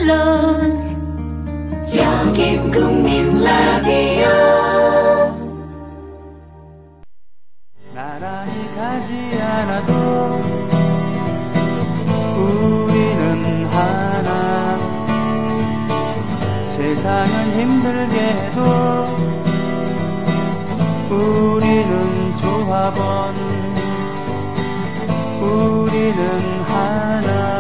물론 여긴 국민 라디오. 나란히 가지 않아도 우리는 하나. 세상은 힘들게 해도 우리는 조합원. 우리는 하나.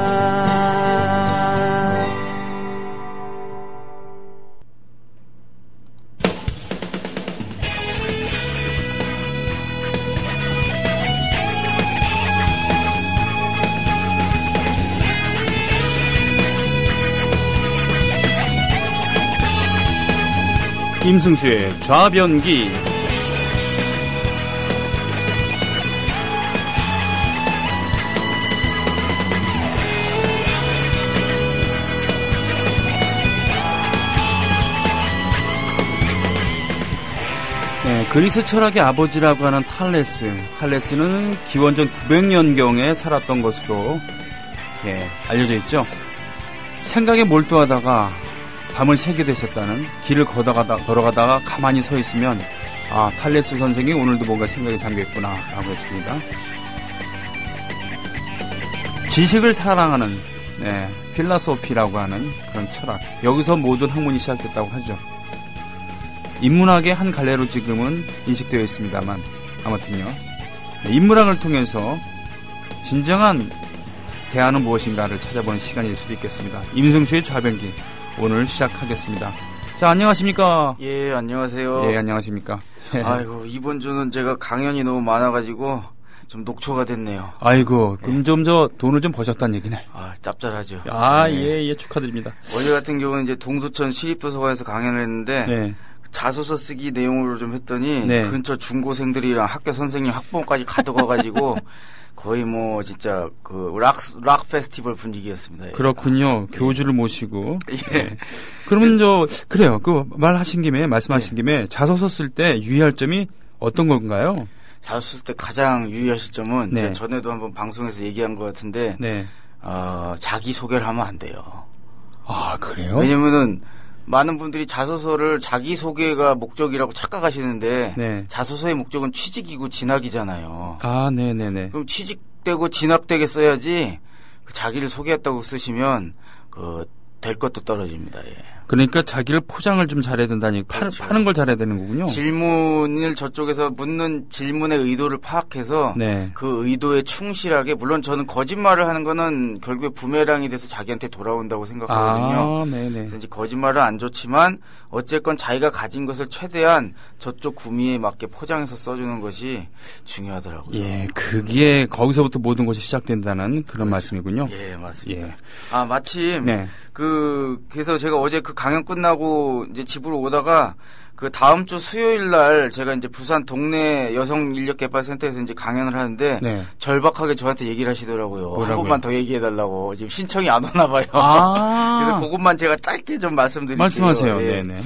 임승수의 좌변기. 네, 그리스 철학의 아버지라고 하는 탈레스는 기원전 900년경에 살았던 것으로 이렇게 알려져 있죠. 생각에 몰두하다가 밤을 새게 됐었다는, 길을 걸어가다가 가만히 서 있으면 탈레스 선생이 오늘도 뭔가 생각에 잠겨있구나 라고 했습니다. 지식을 사랑하는 필라소피라고 하는 그런 철학, 여기서 모든 학문이 시작됐다고 하죠. 인문학의 한 갈래로 지금은 인식되어 있습니다만, 아무튼요, 인문학을 통해서 진정한 대안은 무엇인가를 찾아보는 시간일 수도 있겠습니다. 임승수의 좌변기, 오늘 시작하겠습니다. 자, 안녕하십니까? 예, 안녕하세요. 예, 안녕하십니까? 아이고, 이번 주는 제가 강연이 너무 많아가지고 좀 녹초가 됐네요. 아이고, 그럼 좀 돈을 좀 버셨다는 얘기네. 짭짤하죠. 예, 축하드립니다. 어제 같은 경우는 이제 동두천 시립도서관에서 강연을 했는데, 네. 자소서 쓰기 내용으로 좀 했더니, 네. 근처 중고생들이랑 학교 선생님 학부모까지 가둬가가지고, 거의 뭐 진짜 그 락 페스티벌 분위기였습니다. 예. 그렇군요. 교주를 모시고. 예. 네. 그러면 그래요. 그 말씀하신 김에 자소서 쓸 때 유의할 점이 어떤 건가요? 자소서 쓸 때 가장 유의하실 점은, 네. 제가 전에도 한번 방송에서 얘기한 것 같은데, 네. 자기 소개를 하면 안 돼요. 아, 그래요? 왜냐면은 많은 분들이 자소서를 자기 소개가 목적이라고 착각하시는데, 네. 자소서의 목적은 취직이고 진학이잖아요. 네네네. 그럼 취직되고 진학되게 써야지, 그 자기를 소개했다고 쓰시면 될 것도 떨어집니다. 예. 그러니까 자기를 포장을 좀 잘해야 된다니, 그렇죠. 파는 걸 잘해야 되는 거군요. 질문을 저쪽에서 묻는 질문의 의도를 파악해서, 네. 그 의도에 충실하게, 물론 저는 거짓말을 하는 거는 결국에 부메랑이 돼서 자기한테 돌아온다고 생각하거든요. 네네. 그래서 이제 거짓말은 안 좋지만 어쨌건 자기가 가진 것을 최대한 저쪽 구미에 맞게 포장해서 써주는 것이 중요하더라고요. 예, 그게 거기서부터 모든 것이 시작된다는 그런 말씀이군요. 예, 맞습니다. 예. 마침 네. 그래서 제가 어제 그 강연 끝나고 이제 집으로 오다가, 그 다음 주 수요일 날 제가 이제 부산 동네 여성인력개발센터에서 이제 강연을 하는데, 네. 절박하게 저한테 얘기를 하시더라고요. 뭐라고요? 한 번만 더 얘기해달라고. 지금 신청이 안 오나 봐요. 그래서 그것만 제가 짧게 좀 말씀드릴게요. 말씀하세요. 예. 네네.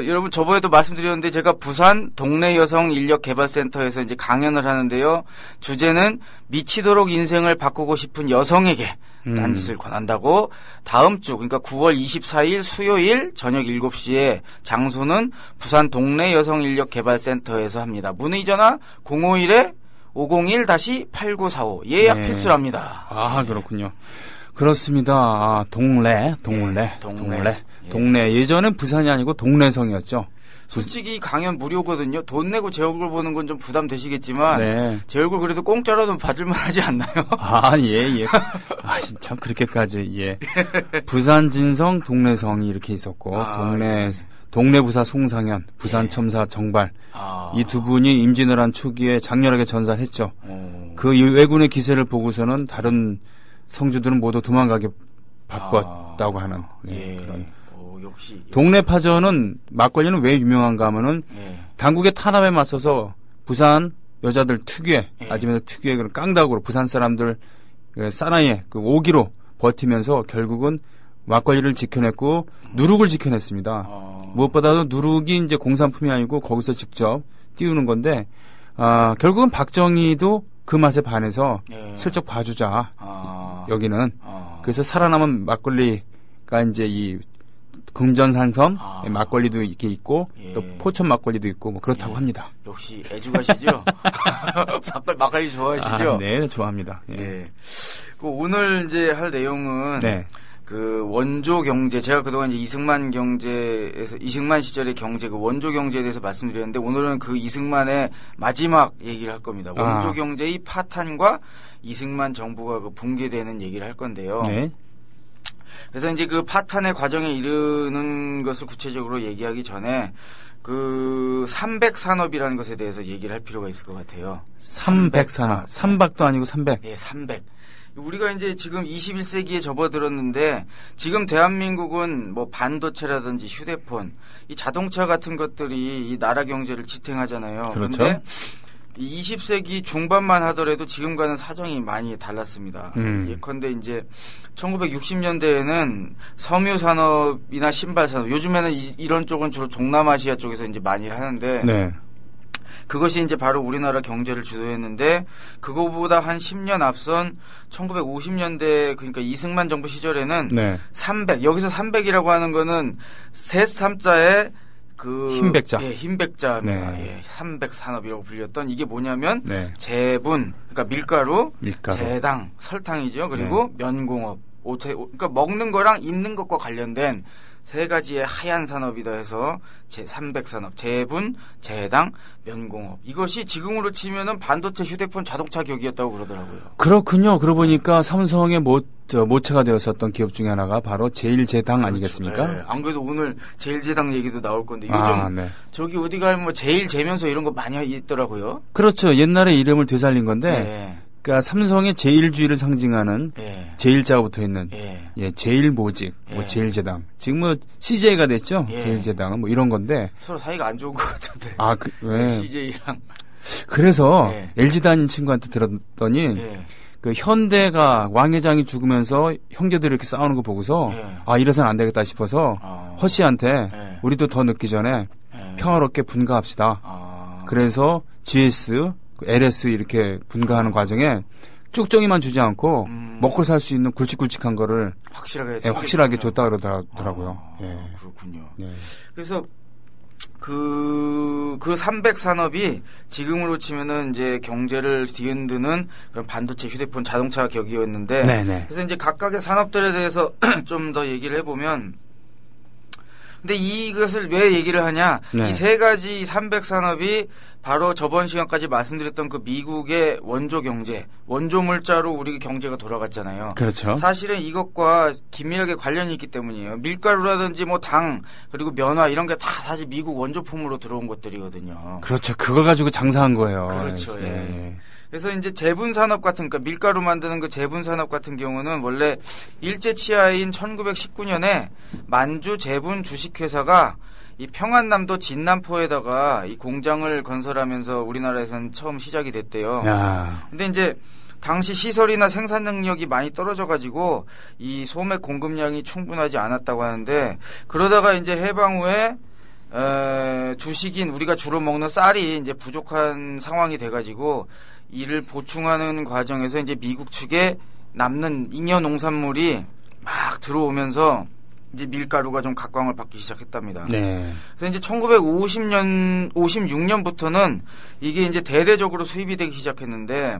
여러분, 저번에도 말씀드렸는데, 제가 부산 동네 여성 인력 개발센터에서 이제 강연을 하는데요. 주제는 미치도록 인생을 바꾸고 싶은 여성에게 딴짓을 권한다고, 다음 주, 그러니까 9월 24일 수요일 저녁 7시에 장소는 부산 동네 여성 인력 개발센터에서 합니다. 문의 전화 051-501-8945. 예약 네. 필수랍니다. 그렇군요. 그렇습니다. 동래. 동네. 예전엔 부산이 아니고 동래성이었죠. 솔직히 강연 무료거든요. 돈 내고 제 얼굴 보는 건 좀 부담되시겠지만, 네. 제 얼굴 그래도 공짜로는 봐줄만 하지 않나요? 예. 참 그렇게까지, 예. 부산 진성, 동래성이 이렇게 있었고, 동래 부사 송상현, 부산 첨사 정발. 이 두 분이 임진왜란 초기에 장렬하게 전사했죠. 그 왜군의 기세를 보고서는 다른 성주들은 모두 도망가게 바빴다고 하는, 그런. 역시. 동네 파전은, 막걸리는 왜 유명한가 하면은, 당국의 탄압에 맞서서 부산 여자들 특유의, 아줌마들 특유의 그런 깡다구로 부산 사람들 사나이의 그 오기로 버티면서 결국은 막걸리를 지켜냈고 누룩을 지켜냈습니다. 무엇보다도 누룩이 이제 공산품이 아니고 거기서 직접 띄우는 건데, 결국은 박정희도 그 맛에 반해서 슬쩍 봐주자. 여기는. 그래서 살아남은 막걸리 그러니까 이제 이 금전산섬 아. 막걸리도 이렇게 있고 예. 또 포천 막걸리도 있고 뭐 그렇다고 예. 합니다. 역시 애주가시죠? 막걸리 좋아하시죠? 아, 네, 좋아합니다. 예. 예. 그 오늘 이제 할 내용은 네. 그 원조 경제, 제가 그동안 이제 이승만 경제에서 이승만 시절의 경제, 그 원조 경제에 대해서 말씀드렸는데 오늘은 그 이승만의 마지막 얘기를 할 겁니다. 원조 경제의 파탄과 이승만 정부가 그 붕괴되는 얘기를 할 건데요. 네. 그래서 이제 그 파탄의 과정에 이르는 것을 구체적으로 얘기하기 전에 그 삼백산업이라는 것에 대해서 얘기를 할 필요가 있을 것 같아요. 삼백산업. 삼박도 아니고 300. 예, 300. 우리가 이제 지금 21세기에 접어들었는데 지금 대한민국은 뭐 반도체라든지 휴대폰, 이 자동차 같은 것들이 이 나라 경제를 지탱하잖아요. 그렇죠. 그런데 이 20세기 중반만 하더라도 지금과는 사정이 많이 달랐습니다. 예컨대 이제 1960년대에는 섬유 산업이나 신발 산업, 요즘에는 이런 쪽은 주로 동남아시아 쪽에서 이제 많이 하는데 네. 그것이 이제 바로 우리나라 경제를 주도했는데 그거보다 한 10년 앞선 1950년대 그러니까 이승만 정부 시절에는 네. 300 여기서 300이라고 하는 거는 셋 삼자에 그 흰백자. 예, 흰백자입니다. 네. 예, 300 산업이라고 불렸던 이게 뭐냐면 네. 제분 그러니까 밀가루, 밀가루. 제당, 설탕이죠. 그리고 면공업, 그러니까 먹는 거랑 입는 것과 관련된 세 가지의 하얀 산업이다 해서 제300 산업, 제분, 제당, 면공업. 이것이 지금으로 치면은 반도체, 휴대폰, 자동차 격이었다고 그러더라고요. 그렇군요. 그러고 보니까 삼성의 모체가 되었었던 기업 중에 하나가 바로 제일제당 아니겠습니까? 네, 안 그래도 오늘 제일제당 얘기도 나올 건데 요즘 네. 저기 어디 가면 뭐 제일제면서 이런 거 많이 있더라고요. 그렇죠. 옛날에 이름을 되살린 건데 네. 그러니까 삼성의 제일주의를 상징하는 예. 제일자가 붙어 있는 예. 예, 제일모직, 뭐 예. 제일제당. 지금 뭐 CJ가 됐죠. 예. 제일제당은 뭐 이런 건데. 서로 사이가 안 좋은 것 같은데. 아, 왜? CJ랑. 그래서 예. LG 다닌 친구한테 들었더니 예. 그 현대가 왕 회장이 죽으면서 형제들이 이렇게 싸우는 거 보고서 예. 아 이래서는 안 되겠다 싶어서 허 씨한테 예. 우리도 더 늦기 전에 예. 평화롭게 분가합시다. 아. 그래서 GS, LS 이렇게 분가하는 과정에 쭉정이만 주지 않고 먹고 살 수 있는 굵직굵직한 거를 확실하게 예, 확실하게 줬다 그러더라고요. 예. 그렇군요. 네. 그래서 그 300 산업이 지금으로 치면은 이제 경제를 뒤흔드는 그런 반도체, 휴대폰, 자동차 격이었는데 네네. 그래서 이제 각각의 산업들에 대해서 좀 더 얘기를 해보면 근데 이것을 왜 얘기를 하냐? 네. 이 세 가지 300 산업이 바로 저번 시간까지 말씀드렸던 그 미국의 원조 경제, 원조 물자로 우리 경제가 돌아갔잖아요. 그렇죠. 사실은 이것과 긴밀하게 관련이 있기 때문이에요. 밀가루라든지 뭐 당, 그리고 면화 이런 게 다 사실 미국 원조품으로 들어온 것들이거든요. 그렇죠. 그걸 가지고 장사한 거예요. 그렇죠. 예. 예. 그래서 이제 제분 산업 같은 그러니까 밀가루 만드는 그 제분 산업 같은 경우는 원래 일제 치하인 1919년에 만주 제분 주식회사가 이 평안남도 진남포에다가 이 공장을 건설하면서 우리나라에서는 처음 시작이 됐대요. 야. 근데 이제 당시 시설이나 생산 능력이 많이 떨어져 가지고 이 소맥 공급량이 충분하지 않았다고 하는데 그러다가 이제 해방 후에 주식인 우리가 주로 먹는 쌀이 이제 부족한 상황이 돼 가지고 이를 보충하는 과정에서 이제 미국 측에 남는 잉여 농산물이 막 들어오면서 이제 밀가루가 좀 각광을 받기 시작했답니다. 네. 그래서 이제 1956년부터는 이게 이제 대대적으로 수입이 되기 시작했는데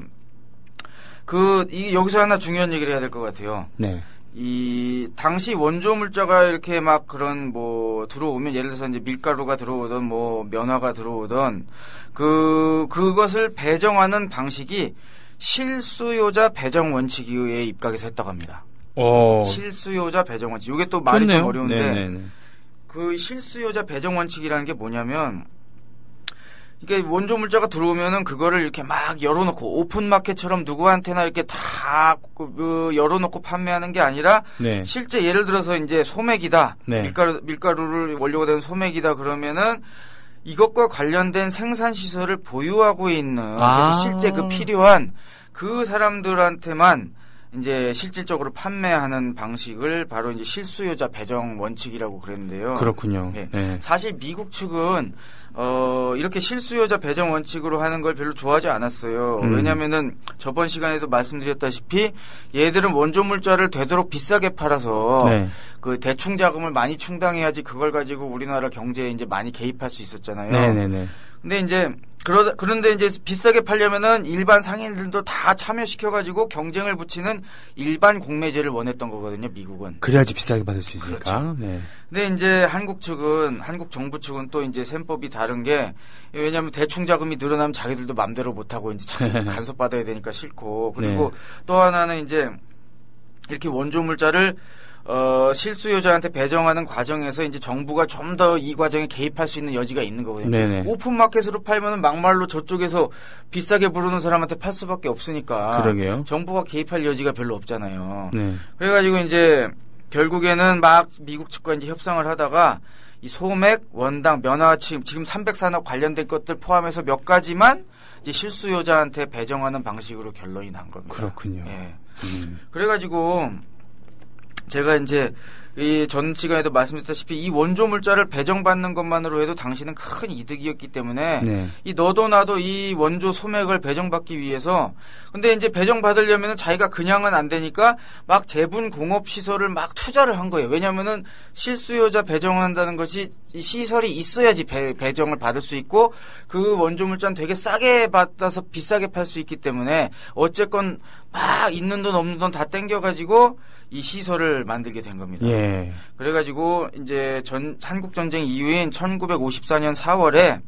여기서 하나 중요한 얘기를 해야 될 것 같아요. 네. 이 당시 원조 물자가 이렇게 막 그런 뭐 들어오면 예를 들어서 이제 밀가루가 들어오던 뭐 면화가 들어오던 그것을 배정하는 방식이 실수요자 배정 원칙에 입각해서 했다고 합니다. 실수요자 배정 원칙. 이게 또 말이 좋네요. 좀 어려운데 네네네. 그 실수요자 배정 원칙이라는 게 뭐냐면 이게 원조 물자가 들어오면은 그거를 이렇게 막 열어놓고 오픈 마켓처럼 누구한테나 이렇게 다 열어놓고 판매하는 게 아니라 네. 실제 예를 들어서 이제 소맥이다 네. 밀가루를 원료가 된 소맥이다 그러면은 이것과 관련된 생산 시설을 보유하고 있는 그래서 실제 그 필요한 그 사람들한테만 이제 실질적으로 판매하는 방식을 바로 이제 실수요자 배정 원칙이라고 그랬는데요. 그렇군요. 네. 네. 사실 미국 측은 이렇게 실수요자 배정 원칙으로 하는 걸 별로 좋아하지 않았어요. 왜냐면은 저번 시간에도 말씀드렸다시피 얘들은 원조 물자를 되도록 비싸게 팔아서 네. 그 대충 자금을 많이 충당해야지 그걸 가지고 우리나라 경제에 이제 많이 개입할 수 있었잖아요. 네네네. 근데 이제 그런데 이제 비싸게 팔려면은 일반 상인들도 다 참여시켜가지고 경쟁을 붙이는 일반 공매제를 원했던 거거든요, 미국은. 그래야지 비싸게 받을 수 있으니까. 그렇죠. 네. 근데 이제 한국 정부 측은 또 이제 셈법이 다른 게, 왜냐면 대충 자금이 늘어나면 자기들도 맘대로 못하고 이제 자꾸 간섭받아야 되니까 싫고, 그리고 또 하나는 이제 이렇게 원조 물자를 실수요자한테 배정하는 과정에서 이제 정부가 좀 더 이 과정에 개입할 수 있는 여지가 있는 거거든요. 네네. 오픈마켓으로 팔면은 막말로 저쪽에서 비싸게 부르는 사람한테 팔 수밖에 없으니까. 그러게요. 정부가 개입할 여지가 별로 없잖아요. 네. 그래가지고 이제 결국에는 막 미국 측과 이제 협상을 하다가 이 소맥, 원당, 면허 지금 300산업 관련된 것들 포함해서 몇 가지만 이제 실수요자한테 배정하는 방식으로 결론이 난 겁니다. 그렇군요. 예. 그래가지고 제가 이제 이 전 시간에도 말씀드렸다시피 이 원조 물자를 배정받는 것만으로 해도 당신은 큰 이득이었기 때문에 네. 이 너도 나도 이 원조 소맥을 배정받기 위해서 근데 이제 배정받으려면 자기가 그냥은 안 되니까 막 재분 공업 시설을 막 투자를 한 거예요. 왜냐면은 실수요자 배정한다는 것이 이 시설이 있어야지 배정을 받을 수 있고 그 원조 물자는 되게 싸게 받아서 비싸게 팔 수 있기 때문에 어쨌건 막 있는 돈 없는 돈 다 땡겨가지고 이 시설을 만들게 된 겁니다. 예. 그래가지고 이제 한국 전쟁 이후인 1954년 4월에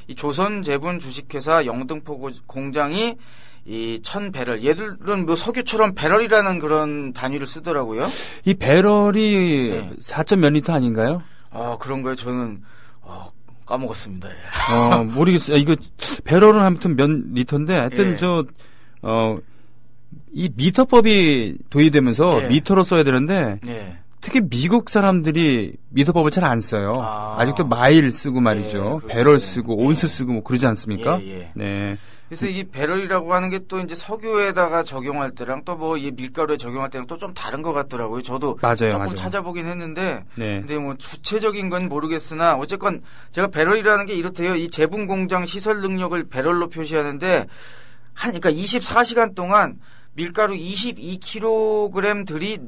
이 조선제분 주식회사 영등포 공장이 이 1000배럴, 얘들은 뭐 석유처럼 배럴이라는 그런 단위를 쓰더라고요. 이 배럴이 네. 4점 몇 리터 아닌가요? 그런 거요. 저는 까먹었습니다. 예. 모르겠어요. 이거 배럴은 아무튼 몇 리터인데 하여튼 예. 이 미터법이 도입되면서 예. 미터로 써야 되는데 예. 특히 미국 사람들이 미터법을 잘 안 써요. 아직도 마일 쓰고 말이죠. 예, 배럴 쓰고 온스 쓰고 뭐 그러지 않습니까? 예, 예. 네. 그래서 이게 배럴이라고 하는 게 또 이제 석유에다가 적용할 때랑 또 뭐 이 밀가루에 적용할 때랑 또 좀 다른 것 같더라고요. 저도 맞아요, 조금 맞아요. 찾아보긴 했는데, 네. 근데 뭐 구체적인 건 모르겠으나 어쨌건 제가 배럴이라는 게 이렇대요. 이 제분 공장 시설 능력을 배럴로 표시하는데 그러니까 24시간 동안 밀가루 22kg들이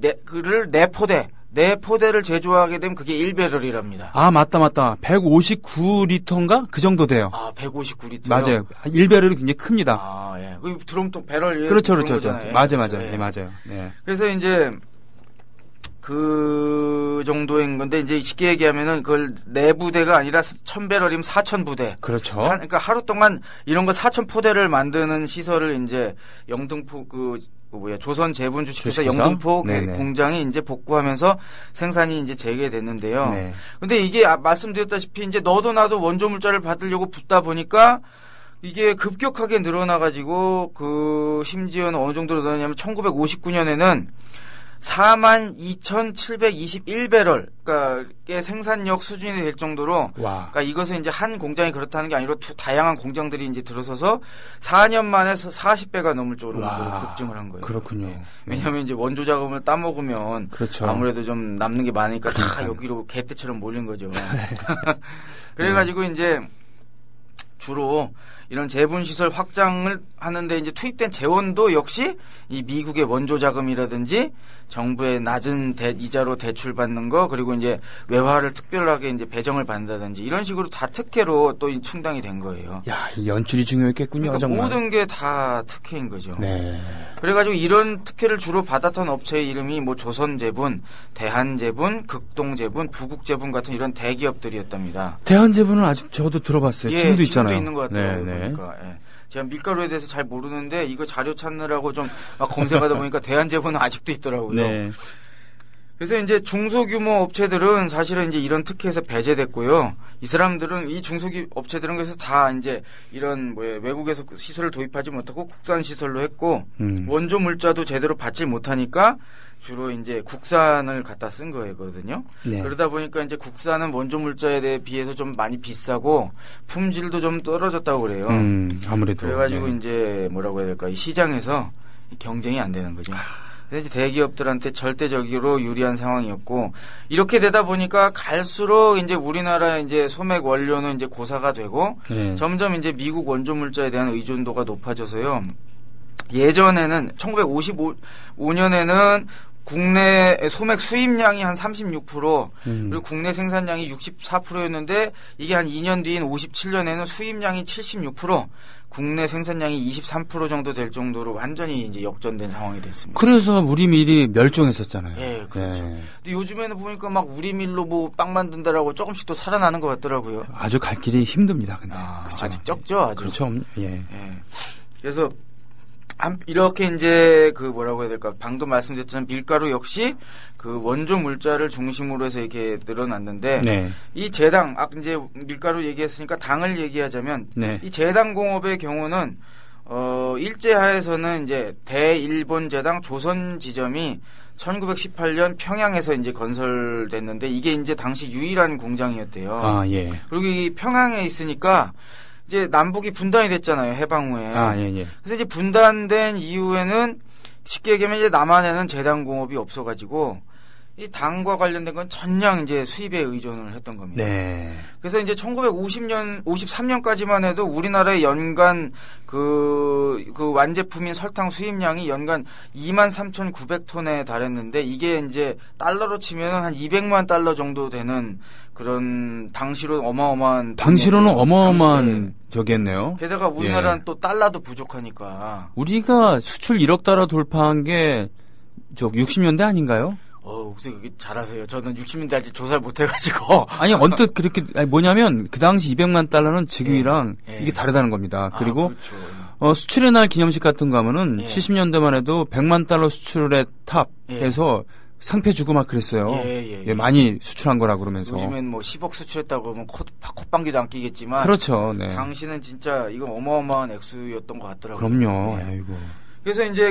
네 포대를 제조하게 되면 그게 1배럴이랍니다. 아, 맞다. 159리터인가? 그 정도 돼요. 159리터. 맞아요. 1배럴이 굉장히 큽니다. 예. 그 드럼통 배럴. 그렇죠. 거잖아요. 맞아요. 그렇죠. 네, 맞아요. 네. 그래서 이제 그 정도인 건데 이제 쉽게 얘기하면은 그걸 4부대가 아니라 1000배럴이면 4000부대. 그렇죠. 그러니까 하루 동안 이런 거 4000포대를 만드는 시설을 이제 영등포 조선 제분 주식회사 영등포 공장이 이제 복구하면서 생산이 이제 재개됐는데요. 네. 근데 이게 말씀드렸다시피 이제 너도 나도 원조 물자를 받으려고 붙다 보니까 이게 급격하게 늘어나가지고 심지어는 어느 정도로 늘어나냐면 1959년에는 42,721배럴, 그러니까 생산력 수준이 될 정도로, 와. 그러니까 이것은 이제 한 공장이 그렇다는 게 아니라 다양한 공장들이 이제 들어서서 4년 만에 40배가 넘을 정도로 급증을 한 거예요. 그렇군요. 네. 왜냐하면 이제 원조 자금을 따먹으면 그렇죠. 아무래도 좀 남는 게 많으니까 다 그러니까요. 여기로 개떼처럼 몰린 거죠. 그래가지고 이제 주로 이런 재분시설 확장을 하는데 이제 투입된 재원도 역시 이 미국의 원조 자금이라든지 정부의 낮은 이자로 대출받는 거 그리고 이제 외화를 특별하게 이제 배정을 받는다든지 이런 식으로 다 특혜로 또 충당이 된 거예요. 야, 이 연출이 중요했겠군요. 그러니까 정말. 모든 게 다 특혜인 거죠. 네. 그래가지고 이런 특혜를 주로 받았던 업체의 이름이 뭐 조선제분, 대한제분, 극동제분, 부국제분 같은 이런 대기업들이었답니다. 대한제분은 아직 저도 들어봤어요. 지금도 있잖아요. 있는 것 같더라고요. 네. 보니까. 예. 제가 밀가루에 대해서 잘 모르는데 이거 자료 찾느라고 좀 막 검색하다 보니까 대한제분은 아직도 있더라고요. 네. 그래서 이제 중소규모 업체들은 사실은 이제 이런 특혜에서 배제됐고요. 이 사람들은 이 중소규모 업체들은 그래서 다 이제 이런 외국에서 시설을 도입하지 못하고 국산 시설로 했고 원조 물자도 제대로 받지 못하니까 주로 이제 국산을 갖다 쓴 거거든요. 네. 그러다 보니까 이제 국산은 원조 물자에 비해서 좀 많이 비싸고 품질도 좀 떨어졌다고 그래요. 아무래도. 그래가지고 네. 이제 뭐라고 해야 될까 이 시장에서 경쟁이 안 되는 거죠. 그래서 대기업들한테 절대적으로 유리한 상황이었고 이렇게 되다 보니까 갈수록 이제 우리나라 이제 소맥 원료는 이제 고사가 되고 네. 점점 이제 미국 원조 물자에 대한 의존도가 높아져서요. 예전에는 1955년에는 국내 소맥 수입량이 한 36%, 그리고 국내 생산량이 64%였는데 이게 한 2년 뒤인 57년에는 수입량이 76%, 국내 생산량이 23% 정도 될 정도로 완전히 이제 역전된 상황이 됐습니다. 그래서 우리 밀이 멸종했었잖아요. 예, 그렇죠. 예. 근데 요즘에는 보니까 막 우리 밀로 뭐 빵 만든다라고 조금씩 또 살아나는 것 같더라고요. 아주 갈 길이 힘듭니다. 근데 그렇죠? 아직 적죠, 아주. 그렇죠. 예. 예. 그래서 이렇게 이제 그 뭐라고 해야 될까? 방금 말씀드렸지만 밀가루 역시 그 원조 물자를 중심으로 해서 이렇게 늘어났는데 네. 이 제당 이제 밀가루 얘기했으니까 당을 얘기하자면 네. 이 제당 공업의 경우는 일제하에서는 이제 대일본 제당 조선 지점이 1918년 평양에서 이제 건설됐는데 이게 이제 당시 유일한 공장이었대요. 아, 예. 그리고 이 평양에 있으니까 이제 남북이 분단이 됐잖아요, 해방 후에. 아, 예, 예. 그래서 이제 분단된 이후에는 쉽게 얘기하면 이제 남한에는 제당 공업이 없어가지고 이 당과 관련된 건 전량 이제 수입에 의존을 했던 겁니다. 네. 그래서 이제 1953년까지만 해도 우리나라의 연간 그 완제품인 설탕 수입량이 연간 23,900톤에 달했는데 이게 이제 달러로 치면 한 200만 달러 정도 되는 그런 당시로 어마어마한 당시로는 어마어마한 당시에. 저기였네요. 게다가 우리나라는 예. 또 달러도 부족하니까. 우리가 수출 1억 달러 돌파한 게 저 60년대 아닌가요? 그래서 그게 잘하세요. 저는 60년대 아직 조사를 못 해가지고. 아니 언뜻 그렇게 뭐냐면 그 당시 200만 달러는 지금이랑 예. 이게 다르다는 겁니다. 그리고 그렇죠. 수출의 날 기념식 같은 거 하면은 예. 70년대만 해도 100만 달러 수출의 탑에서 상패 주고 막 그랬어요. 예. 많이 수출한 거라 그러면서. 요즘엔 뭐 10억 수출했다고 그러면 콧방귀도 안 끼겠지만. 그렇죠. 네. 당시는 진짜 이거 어마어마한 액수였던 것 같더라고요. 그럼요. 네. 아이고. 그래서 이제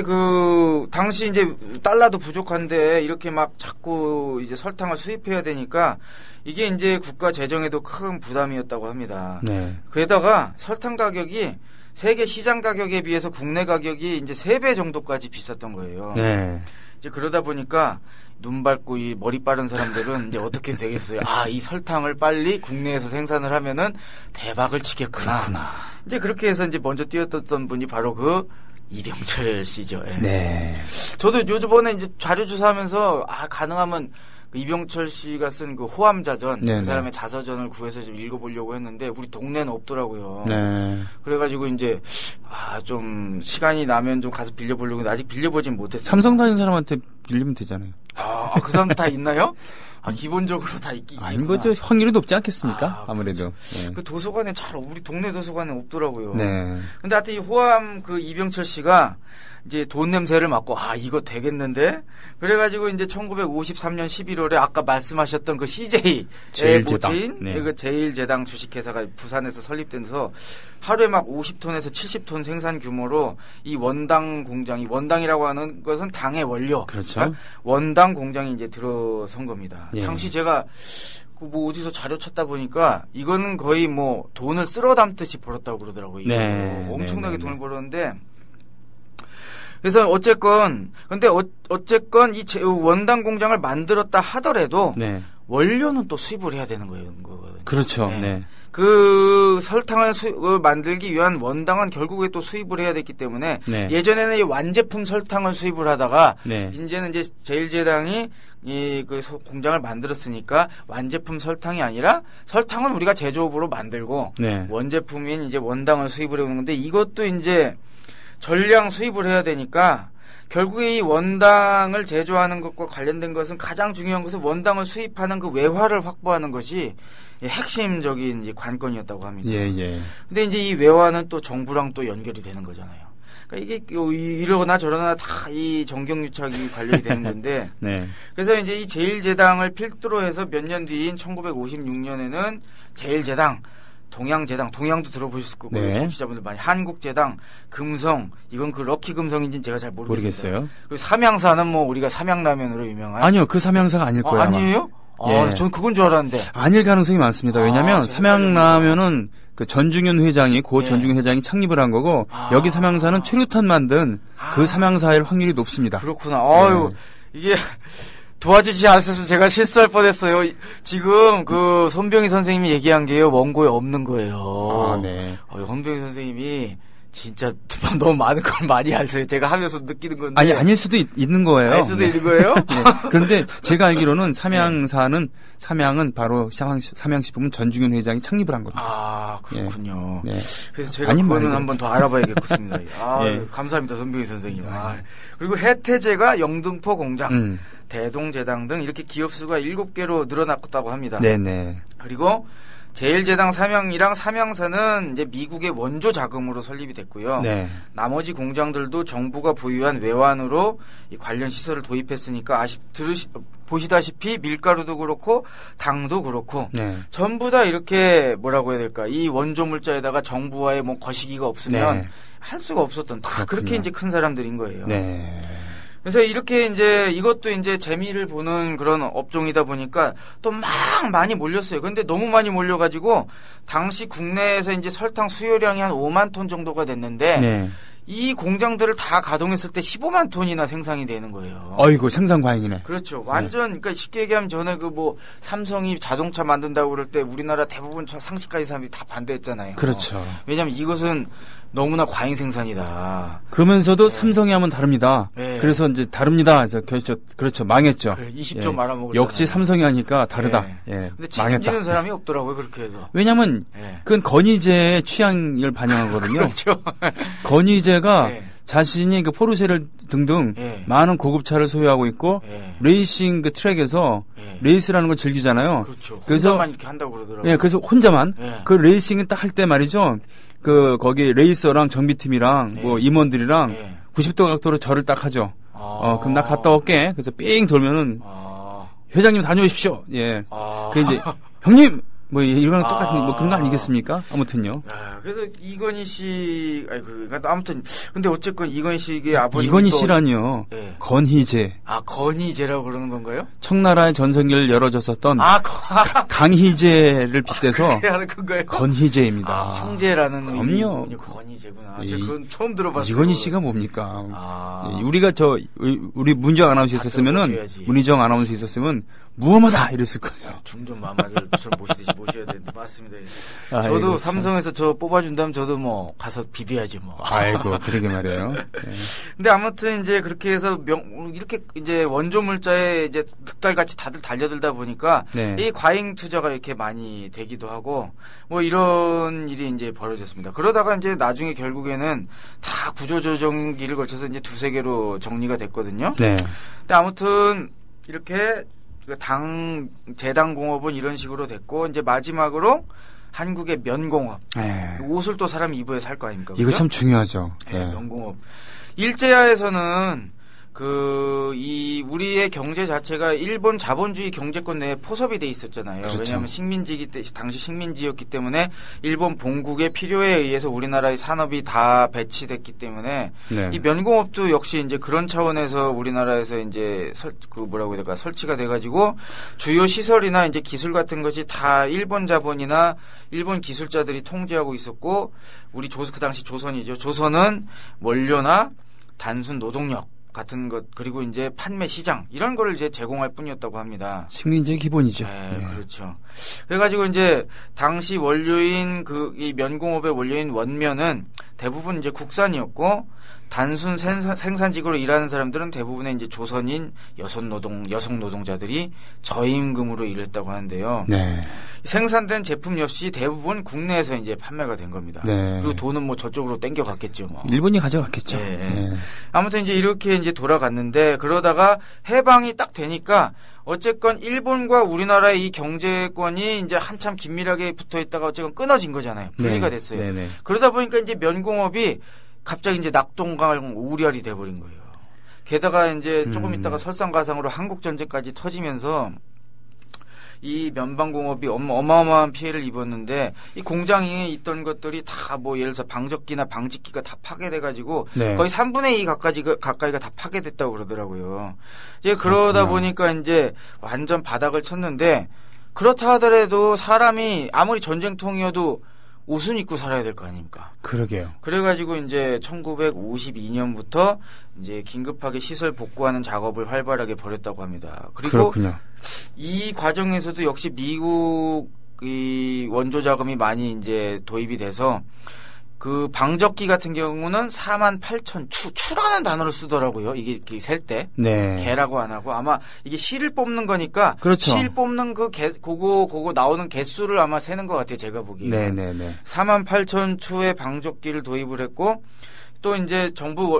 당시 이제 달러도 부족한데 이렇게 막 자꾸 이제 설탕을 수입해야 되니까 이게 이제 국가 재정에도 큰 부담이었다고 합니다. 네. 그러다가 설탕 가격이 세계 시장 가격에 비해서 국내 가격이 이제 3배 정도까지 비쌌던 거예요. 네. 이제 그러다 보니까 눈 밝고 이 머리 빠른 사람들은 이제 어떻게 되겠어요? 이 설탕을 빨리 국내에서 생산을 하면은 대박을 치겠구나. 그렇구나. 이제 그렇게 해서 이제 먼저 뛰어떴던 분이 바로 그 이병철 씨죠. 예. 네. 저도 요즘에 이제 자료 조사하면서 가능하면 그 이병철 씨가 쓴 그 호암자전 네네. 그 사람의 자서전을 구해서 좀 읽어보려고 했는데 우리 동네는 없더라고요. 네. 그래가지고 이제 좀 시간이 나면 좀 가서 빌려보려고 했는데 아직 빌려보진 못했어요. 삼성 다니는 사람한테 빌리면 되잖아요. 그 사람들 다 있나요? 기본적으로 다 있긴 아닌 거죠. 확률이 높지 않겠습니까? 그렇죠. 아무래도. 네. 그 도서관에 우리 동네 도서관에 없더라고요. 네. 근데 하여튼 이 호암 그 이병철 씨가 이제 돈 냄새를 맡고 이거 되겠는데? 그래가지고 이제 1953년 11월에 아까 말씀하셨던 그 CJ의 제일제당. 모체인 네. 그 제일제당 주식회사가 부산에서 설립돼서 하루에 막 50톤에서 70톤 생산 규모로 이 원당 공장이 원당이라고 하는 것은 당의 원료. 그렇죠. 그러니까 원당 공장이 이제 들어선 겁니다. 예. 당시 제가 뭐 어디서 자료 찾다 보니까 이거는 거의 뭐 돈을 쓸어 담듯이 벌었다고 그러더라고요. 네. 엄청나게 네. 돈을 벌었는데 그래서 어쨌건 이 원당 공장을 만들었다 하더라도 네. 원료는 또 수입을 해야 되는 거예요. 그렇죠. 네. 네. 그 설탕을 만들기 위한 원당은 결국에 또 수입을 해야 됐기 때문에 네. 예전에는 이 완제품 설탕을 수입을 하다가 네. 이제는 이제 제일제당이 그 공장을 만들었으니까 완제품 설탕이 아니라 설탕은 우리가 제조업으로 만들고 네. 원제품인 이제 원당을 수입을 해오는 건데 이것도 이제 전량 수입을 해야 되니까 결국에 이 원당을 제조하는 것과 관련된 것은 가장 중요한 것은 원당을 수입하는 그 외화를 확보하는 것이 핵심적인 이제 관건이었다고 합니다. 예, 예. 근데 이제 이 외화는 또 정부랑 또 연결이 되는 거잖아요. 그러니까 이게 이러거나 저러나 다 이 정경유착이 관련이 되는 건데. 네. 그래서 이제 이 제일제당을 필두로 해서 몇 년 뒤인 1956년에는 제일제당, 동양제당, 동양도 들어보셨을 거고, 네. 청취자분들 많이 한국제당, 금성, 이건 그 럭키 금성인지는 제가 잘 모르겠어요. 그리고 삼양사는 뭐 우리가 삼양라면으로 유명한. 아니요, 그 삼양사가 아닐 거예요. 아마. 아니에요? 예. 전 그건 줄 알았는데. 아닐 가능성이 많습니다. 왜냐면 삼양라면은 그 전중현 회장이 고 예. 전중현 회장이 창립을 한 거고 여기 삼양사는 최루탄 만든 그 삼양사일 확률이 높습니다. 그렇구나. 이게 도와주지 않았으면 제가 실수할 뻔했어요. 지금 그 손병희 선생님이 얘기한 게요, 원고에 없는 거예요. 아, 네. 손병희 선생님이 진짜 너무 많은 걸 많이 알세요. 제가 하면서 느끼는 건데. 아니 아닐 수도 있는 거예요. 알 수도 있는 거예요? 네. 그런데 제가 알기로는 삼양은 바로 삼양식품은 전중현 회장이 창립을 한 겁니다. 아 그렇군요. 네. 그래서 제가 아닌 그거는 말이고. 한번 더 알아봐야겠습니다. 아 예. 감사합니다, 손병희 선생님. 아, 그리고 해태제가 영등포 공장, 대동제당 등 이렇게 기업 수가 7개로 늘어났다고 합니다. 네네. 그리고 제일제당 삼양이랑 삼양사는 이제 미국의 원조 자금으로 설립이 됐고요. 네. 나머지 공장들도 정부가 보유한 외환으로 이 관련 시설을 도입했으니까 보시다시피 밀가루도 그렇고 당도 그렇고 네. 전부 다 이렇게 뭐라고 해야 될까? 이 원조 물자에다가 정부와의 뭐 거시기가 없으면 네. 할 수가 없었던 다 그렇군요. 그렇게 이제 큰 사람들인 거예요. 네. 그래서 이렇게 이제 이것도 이제 재미를 보는 그런 업종이다 보니까 또 막 많이 몰렸어요. 근데 너무 많이 몰려가지고 당시 국내에서 이제 설탕 수요량이 한 5만 톤 정도가 됐는데 네. 이 공장들을 다 가동했을 때 15만 톤이나 생산이 되는 거예요. 어이구 생산 과잉이네. 그렇죠. 완전 그러니까 쉽게 얘기하면 전에 그 뭐 삼성이 자동차 만든다고 그럴 때 우리나라 대부분 상식가의 사람들이 다 반대했잖아요. 그렇죠. 왜냐하면 이것은 너무나 과잉 생산이다. 그러면서도 삼성이 하면 다릅니다. 네. 그래서 이제 다릅니다. 그래서 그렇죠. 망했죠. 20조 말아먹었잖아요. 역시 삼성이 하니까 다르다. 예. 예. 근데 책임지는 사람이 없더라고요. 그렇게 해도. 왜냐면 예. 그건 건의제의 취향을 반영하거든요. 그렇죠. 건의제가 예. 자신이 그 포르쉐를 등등 예. 많은 고급차를 소유하고 있고 예. 레이싱 그 트랙에서 예. 레이스라는 걸 즐기잖아요. 그렇죠. 그래서 혼자만 이렇게 한다고 그러더라고요. 예, 그래서 혼자만 예. 그 레이싱을 딱 할 때 말이죠. 그 거기 레이서랑 정비팀이랑 예. 뭐 임원들이랑 예. 90도 각도로 절을 딱 하죠. 그럼 나 갔다 올게. 그래서 삥 돌면은 회장님 다녀오십시오. 예. 그 이제 형님 뭐 이거랑 똑같은 뭐 그런 거 아니겠습니까? 아무튼요. 그래서 이건희 씨, 아무튼 근데 어쨌건 이건희 씨의 아버지 이건희 씨라니요. 예. 건희제. 건희제라고 그러는 건가요? 청나라의 전성기를 열어줬었던 강희제를 빗대서 하는 건가요? 건희제입니다. 황제라는 그럼요. 의미군요. 건희제구나. 예, 제가 그건 처음 들어봤어요. 이건희 씨가 뭡니까? 예, 우리가 우리 문정 아나운서 있었으면은 들어보셔야지. 문희정 아나운서 있었으면 무엄하다 이랬을 거예요. 중전 마마를 모시듯이 모셔야 되는데 맞습니다. 아, 저도 이거 참. 삼성에서 저 뽑아준다면 저도 뭐 가서 비벼야지 뭐. 아이고 그러게 말이에요. 예. 근데 아무튼 이제 그렇게 해서 이렇게 이제 원조 물자에 이제 득달같이 다들 달려들다 보니까 네. 이 과잉 투자가 이렇게 많이 되기도 하고 뭐 이런 일이 이제 벌어졌습니다. 그러다가 이제 나중에 결국에는 다 구조조정기를 거쳐서 이제 두세 개로 정리가 됐거든요. 네. 근데 아무튼 이렇게 제당공업은 이런 식으로 됐고 이제 마지막으로 한국의 면공업. 예. 옷을 또 사람이 입어야 살 거 아닙니까? 이거 그죠? 참 중요하죠. 네, 예. 면공업. 일제하에서는 우리의 경제 자체가 일본 자본주의 경제권 내에 포섭이 돼 있었잖아요. 그렇죠. 왜냐하면 당시 식민지였기 때문에 일본 본국의 필요에 의해서 우리나라의 산업이 다 배치됐기 때문에 네. 이 면공업도 역시 이제 그런 차원에서 우리나라에서 이제 설치가 돼가지고 주요 시설이나 이제 기술 같은 것이 다 일본 자본이나 일본 기술자들이 통제하고 있었고 그 당시 조선이죠. 조선은 원료나 단순 노동력 같은 것 그리고 이제 판매 시장 이런 거를 이제 제공할 뿐이었다고 합니다. 식민지의 기본이죠. 네, 예. 그렇죠. 그래가지고 이제 당시 원료인 이 면공업의 원료인 원면은 대부분 이제 국산이었고 단순 생산직으로 일하는 사람들은 대부분의 이제 조선인 여성 노동자들이 저임금으로 일했다고 하는데요. 네. 생산된 제품 역시 대부분 국내에서 이제 판매가 된 겁니다. 네. 그리고 돈은 뭐 저쪽으로 땡겨갔겠죠. 뭐. 일본이 가져갔겠죠. 예. 예. 아무튼 이제 이렇게 이제 돌아갔는데 그러다가 해방이 딱 되니까 어쨌건 일본과 우리나라의 이 경제권이 이제 한참 긴밀하게 붙어 있다가 어쨌건 끊어진 거잖아요. 분리가 네. 됐어요. 네, 네. 그러다 보니까 이제 면공업이 갑자기 이제 낙동강 오리알이 돼버린 거예요. 게다가 이제 조금 있다가 설상가상으로 한국 전쟁까지 터지면서 이 면방공업이 어마어마한 피해를 입었는데 이 공장에 있던 것들이 다 뭐 예를 들어서 방적기나 방직기가 다 파괴돼가지고 네. 거의 3분의 2 가까이가 다 파괴됐다고 그러더라고요. 이제 그러다 보니까 이제 완전 바닥을 쳤는데 그렇다 하더라도 사람이 아무리 전쟁통이어도 옷은 입고 살아야 될 거 아닙니까? 그러게요. 그래가지고 이제 1952년부터 이제 긴급하게 시설 복구하는 작업을 활발하게 벌였다고 합니다. 그리고 그렇군요. 이 과정에서도 역시 미국 이 원조 자금이 많이 이제 도입이 돼서 그 방적기 같은 경우는 48,000추, 추라는 단어를 쓰더라고요. 이게 셀 때. 네. 개라고 안 하고 아마 이게 실을 뽑는 거니까 그렇죠. 실 뽑는 그 그거 나오는 개수를 아마 세는 것 같아요. 제가 보기에. 네네네. 48,000추의 방적기를 도입을 했고 또 이제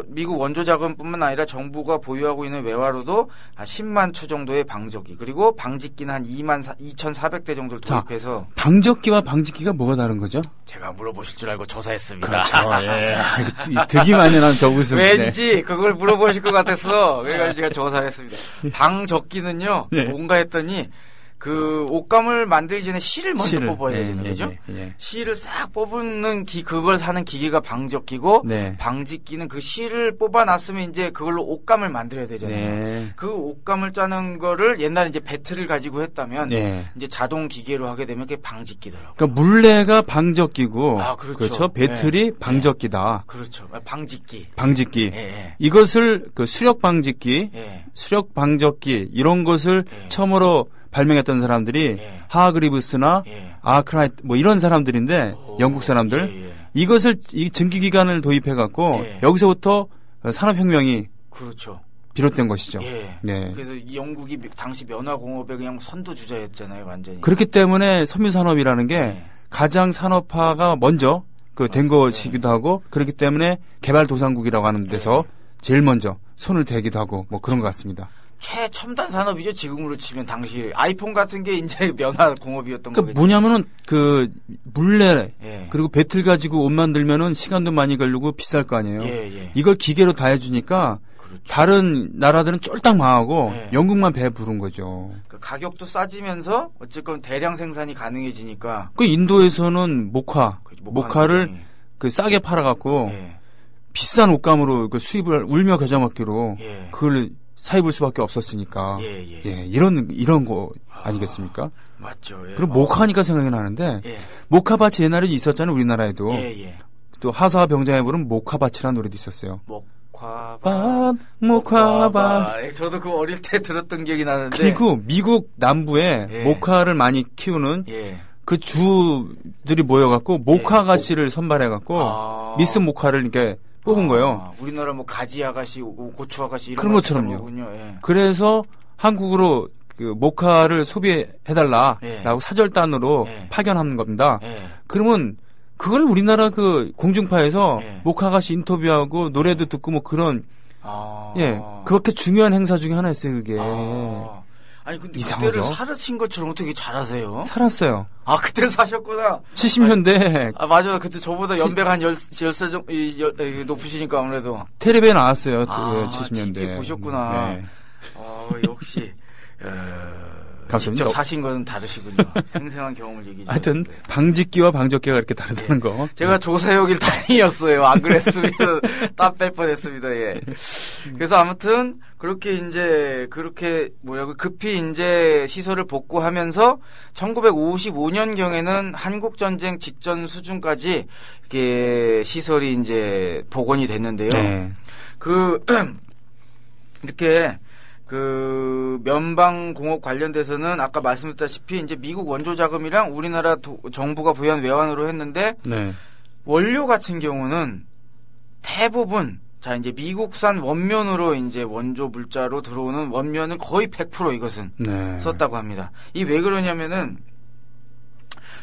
미국 원조 자금뿐만 아니라 정부가 보유하고 있는 외화로도 10만 추 정도의 방적기 그리고 방직기는 한 2,400대 정도를 도입해서. 자, 방적기와 방직기가 뭐가 다른 거죠? 제가 물어보실 줄 알고 조사했습니다. 그렇죠. 예. 득이 많이 나는 저 웃음이네. 왠지 그걸 물어보실 것 같아서 그래가지고 제가 조사를 했습니다. 방적기는요. 네. 뭔가 했더니 그 옷감을 만들기 전에 실을 먼저 뽑아야 되잖아요. 그죠? 예. 실을 싹 뽑는 그걸 사는 기계가 방적기고 네. 방직기는 그 실을 뽑아놨으면 이제 그걸로 옷감을 만들어야 되잖아요. 네. 그 옷감을 짜는 거를 옛날에 이제 배틀을 가지고 했다면 네. 이제 자동 기계로 하게 되면 그게 방직기더라고요. 그러니까 물레가 방적기고 아, 그렇죠. 배틀이 네. 방적기다. 그렇죠. 방직기. 방직기. 예. 이것을 그 수력 방직기, 예. 수력 방적기 이런 것을 예. 처음으로 발명했던 사람들이 예. 하그리브스나 예. 아크라이트 뭐 이런 사람들인데 영국 사람들 예. 이것을 이 증기기관을 도입해 갖고 예. 여기서부터 산업혁명이 그렇죠. 비롯된 것이죠. 예. 네. 그래서 이 영국이 당시 면화공업의 그냥 선두주자였잖아요, 완전히. 그렇기 때문에 섬유산업이라는 게 예. 가장 산업화가 먼저 된 것이기도 하고 그렇기 때문에 개발도상국이라고 하는 데서 제일 먼저 손을 대기도 하고 뭐 그런 것 같습니다. 최첨단 산업이죠. 지금으로 치면 당시 아이폰 같은 게 이제 면화공업이었던 그러니까 거겠죠. 뭐냐면은 그 물레 예. 그리고 배틀 가지고 옷 만들면은 시간도 많이 걸리고 비쌀 거 아니에요. 예. 이걸 기계로 다 해주니까 그렇죠. 다른 나라들은 쫄딱 망하고 예. 영국만 배 부른 거죠. 그 가격도 싸지면서 어쨌건 대량 생산이 가능해지니까 그 인도에서는 모카를 굉장히. 그 싸게 팔아갖고 예. 비싼 옷감으로 그 수입을 울며 겨자 먹기로 예. 그걸 사입을 수밖에 없었으니까 예. 이런 거 아니겠습니까? 맞죠. 예. 그리고 모카니까 생각이 나는데 예. 모카밭이 옛날에 있었잖아요 우리나라에도. 예. 또 하사와 병장에 부른 모카밭이라는 노래도 있었어요. 모카밭. 예, 저도 그 어릴 때 들었던 기억이 나는데. 그리고 미국 남부에 예. 모카를 많이 키우는 예. 그 주들이 모여갖고 모카 아가씨를 선발해갖고 미스 모카를 이렇게 뽑은 거예요. 우리나라 뭐 가지 아가씨, 고추 아가씨 이런 그런 것처럼요. 거군요. 예. 그래서 한국으로 그 모카를 소비해달라라고 예. 사절단으로 예. 파견하는 겁니다. 예. 그러면 그걸 우리나라 그 공중파에서 예. 모카 아가씨 인터뷰하고 노래도 듣고 뭐 그런 아. 그렇게 중요한 행사 중에 하나였어요 그게. 아니 근데 이상하죠? 그때를 살으신 것처럼 어떻게 잘하세요? 살았어요. 아 그때 사셨구나. 70년대 아 맞아요. 그때 저보다 연배가 한 10살 정도 높으시니까 아무래도. 텔레비에 나왔어요. 아, 70년대. TV 보셨구나. 네. 역시 감사합니다. 직접 사신 것은 다르시군요. 생생한 경험을 얘기해 주셨습니다. 하여튼 방직기와 방적기가 이렇게 다르다는 거. 제가 조사역일 다행이었어요. 안 그랬으면 땀 뺄 뻔했습니다. 예. 그래서 아무튼 그렇게 급히 이제 시설을 복구하면서 1955년 경에는 한국 전쟁 직전 수준까지 이렇게 시설이 이제 복원이 됐는데요. 네. 이렇게 면방공업 관련돼서는 아까 말씀드렸다시피 이제 미국 원조 자금이랑 우리나라 정부가 부여한 외환으로 했는데 네. 원료 같은 경우는 대부분 이제 미국산 원면으로 이제 원조 물자로 들어오는 원면은 거의 100% 이것은 썼다고 합니다. 이 왜 그러냐면은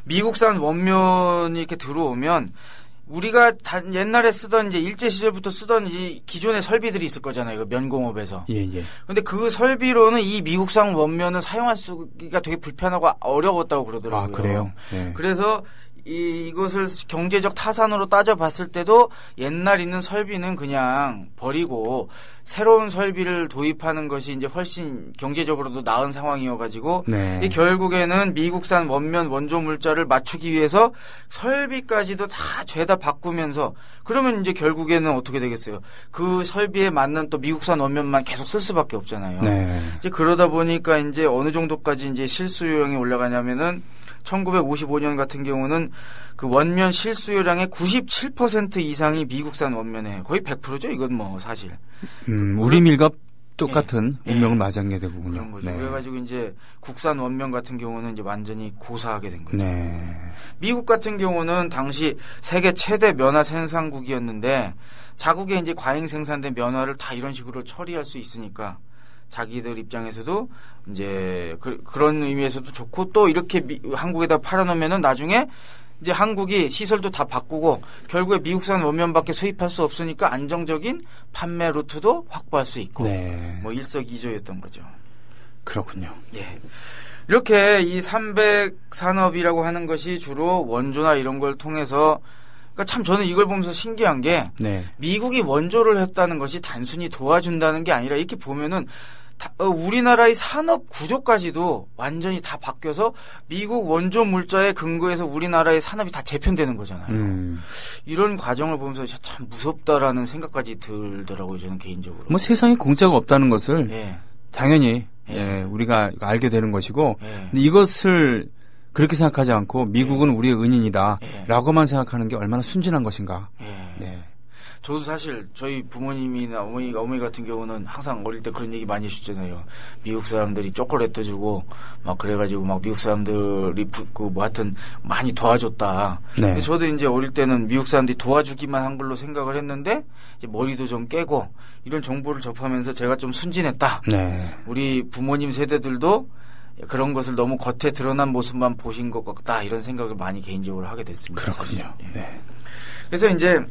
미국산 원면이 이렇게 들어오면 우리가 옛날에 쓰던 이제 일제 시절부터 쓰던 이 기존의 설비들이 있을 거잖아요. 면공업에서. 예. 근데 그 설비로는 이 미국산 원면을 사용할 수가 되게 불편하고 어려웠다고 그러더라고요. 아, 그래요? 네. 그래서 이것을 경제적 타산으로 따져봤을 때도 옛날 있는 설비는 그냥 버리고 새로운 설비를 도입하는 것이 이제 훨씬 경제적으로도 나은 상황이어가지고 이 결국에는 미국산 원면 원조 물자를 맞추기 위해서 설비까지도 다 죄다 바꾸면서 그러면 이제 결국에는 어떻게 되겠어요? 그 설비에 맞는 또 미국산 원면만 계속 쓸 수밖에 없잖아요. 이제 그러다 보니까 이제 어느 정도까지 이제 실수요량이 올라가냐면은 1955년 같은 경우는 그 원면 실수요량의 97% 이상이 미국산 원면에 거의 100%죠. 이건 뭐 사실. 우리 밀과 똑같은 운명을 맞이하게 되군요. 그런 거죠. 네. 그래가지고 이제 국산 원명 같은 경우는 이제 완전히 고사하게 된 거죠. 네. 미국 같은 경우는 당시 세계 최대 면화 생산국이었는데 자국에 이제 과잉 생산된 면화를 다 이런 식으로 처리할 수 있으니까 자기들 입장에서도 이제 그런 의미에서도 좋고 또 이렇게 한국에다 팔아놓으면은 나중에 이제 한국이 시설도 다 바꾸고 결국에 미국산 원면밖에 수입할 수 없으니까 안정적인 판매 루트도 확보할 수 있고 네. 뭐 일석이조였던 거죠. 그렇군요. 예. 이렇게 이 300산업이라고 하는 것이 주로 원조나 이런 걸 통해서 그러니까 참 저는 이걸 보면서 신기한 게 네. 미국이 원조를 했다는 것이 단순히 도와준다는 게 아니라 이렇게 보면은 우리나라의 산업 구조까지도 완전히 다 바뀌어서 미국 원조 물자에 근거해서 우리나라의 산업이 다 재편되는 거잖아요. 이런 과정을 보면서 참 무섭다라는 생각까지 들더라고요. 저는 개인적으로. 뭐 세상에 공짜가 없다는 것을 예. 당연히 예. 우리가 알게 되는 것이고 예. 근데 이것을 그렇게 생각하지 않고 미국은 우리의 은인이다 라고만 생각하는 게 얼마나 순진한 것인가. 예. 네. 저도 사실 저희 부모님이나 어머니 같은 경우는 항상 어릴 때 그런 얘기 많이 해주잖아요. 미국 사람들이 초콜릿도 주고 막 그래가지고 막 미국 사람들이 뭐 하여튼 많이 도와줬다. 네. 근데 저도 이제 어릴 때는 미국 사람들이 도와주기만 한 걸로 생각을 했는데 이제 머리도 좀 깨고 이런 정보를 접하면서 제가 좀 순진했다. 네. 우리 부모님 세대들도 그런 것을 너무 겉에 드러난 모습만 보신 것 같다 이런 생각을 많이 개인적으로 하게 됐습니다. 그렇군요. 사실. 네. 그래서 이제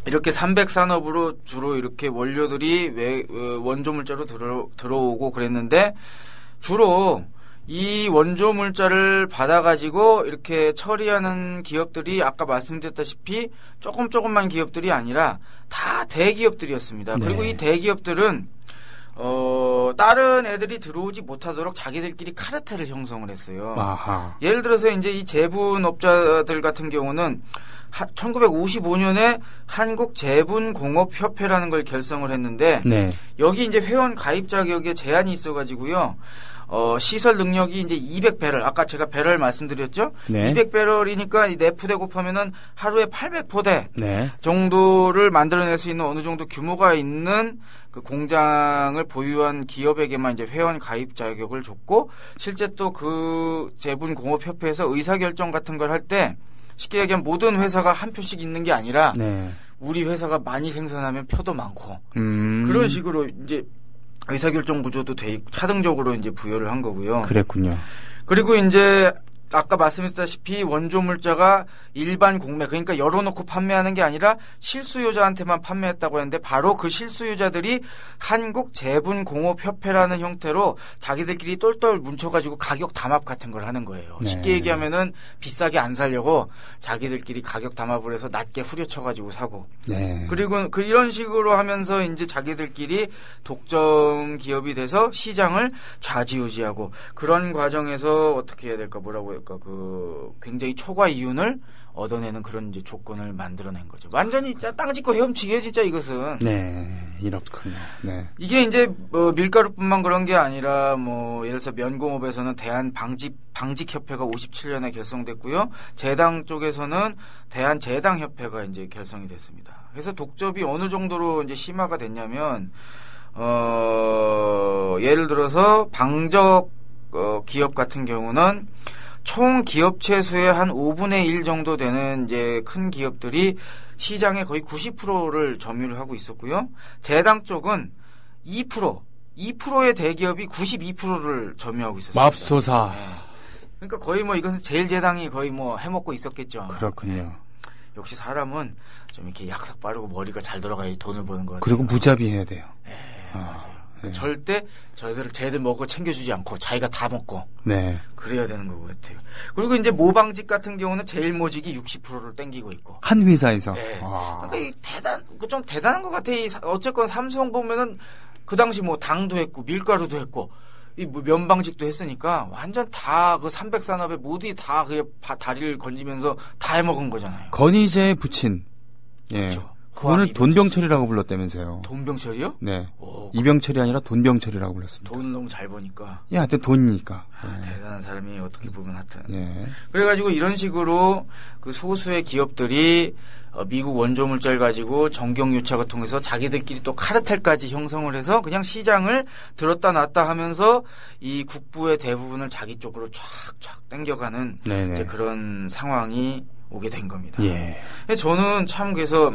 이렇게 300산업으로 주로 이렇게 원료들이 원조 물자로 들어오고 그랬는데 주로 이 원조 물자를 받아가지고 이렇게 처리하는 기업들이 아까 말씀드렸다시피 조금만 기업들이 아니라 다 대기업들이었습니다. 네. 그리고 이 대기업들은 다른 애들이 들어오지 못하도록 자기들끼리 카르텔을 형성을 했어요. 아하. 예를 들어서 이제 이 제분업자들 같은 경우는 1955년에 한국제분공업협회라는 걸 결성을 했는데 네. 여기 이제 회원 가입 자격에 제한이 있어가지고요. 시설 능력이 이제 200배럴, 아까 제가 배럴 말씀드렸죠? 네. 200배럴이니까 내푸대 곱하면은 하루에 800포대 네. 정도를 만들어낼 수 있는 어느 정도 규모가 있는 그 공장을 보유한 기업에게만 이제 회원 가입 자격을 줬고, 실제 또 그 제분공업협회에서 의사결정 같은 걸 할 때 쉽게 얘기하면 모든 회사가 한 표씩 있는 게 아니라 네. 우리 회사가 많이 생산하면 표도 많고 그런 식으로 이제 의사결정 구조도 돼 있고 차등적으로 이제 부여를 한 거고요. 그랬군요. 그리고 이제 아까 말씀드렸다시피 원조 물자가 일반 공매, 그러니까 열어놓고 판매하는 게 아니라 실수요자한테만 판매했다고 했는데 바로 그 실수요자들이 한국제분공업협회라는 형태로 자기들끼리 똘똘 뭉쳐가지고 가격 담합 같은 걸 하는 거예요. 네. 쉽게 얘기하면은 비싸게 안 살려고 자기들끼리 가격 담합을 해서 낮게 후려쳐가지고 사고. 네. 그리고 이런 식으로 하면서 이제 자기들끼리 독점 기업이 돼서 시장을 좌지우지하고 그런 과정에서 어떻게 해야 될까 뭐라고 할까 그 굉장히 초과 이윤을 얻어내는 그런 이제 조건을 만들어낸 거죠. 완전히 땅 짓고 헤엄치기에 진짜 이것은. 네. 이렇군요. 네. 이게 이제 뭐 밀가루뿐만 그런 게 아니라 뭐 예를 들어서 면공업에서는 대한 방직협회가 57년에 결성됐고요. 제당 쪽에서는 대한제당협회가 이제 결성이 됐습니다. 그래서 독점이 어느 정도로 이제 심화가 됐냐면 예를 들어서 방적 기업 같은 경우는 총 기업체 수의 한 5분의 1 정도 되는 이제 큰 기업들이 시장의 거의 90%를 점유를 하고 있었고요. 제당 쪽은 2%의 대기업이 92%를 점유하고 있었습니다. 맙소사. 네. 그러니까 거의 뭐 이것은 제일제당이 거의 뭐 해먹고 있었겠죠. 그렇군요. 역시 사람은 좀 이렇게 약삭 빠르고 머리가 잘 돌아가야지 돈을 버는 것 같아요. 그리고 무자비해야 돼요. 네, 아, 맞아요. 네. 절대 쟤들 먹고 챙겨주지 않고 자기가 다 먹고 네. 그래야 되는 것 같아요. 그리고 이제 모방직 같은 경우는 제일 모직이 60%를 땡기고 있고. 한 회사에서. 네. 아. 그러니까 좀 대단한 것 같아. 어쨌건 삼성 보면은 그 당시 뭐 당도 했고 밀가루도 했고 뭐 면방직도 했으니까 완전 다 그 300산업에 모두 다 그 다리를 건지면서 다 해먹은 거잖아요. 건의제에 붙인. 예. 그렇죠. 그거를 돈병철이라고 불렀다면서요. 돈병철이요? 네. 오, 이병철이 아니라 돈병철이라고 불렀습니다. 돈을 너무 잘 버니까. 예, 하여튼 돈이니까. 대단한 사람이 어떻게 보면 하여튼. 예. 그래가지고 이런 식으로 그 소수의 기업들이 미국 원조 물자를 가지고 정경유착을 통해서 자기들끼리 또 카르텔까지 형성을 해서 그냥 시장을 들었다 놨다 하면서 이 국부의 대부분을 자기 쪽으로 쫙쫙 당겨가는 네네. 이제 그런 상황이 오게 된 겁니다. 예. 근데 저는 참 그래서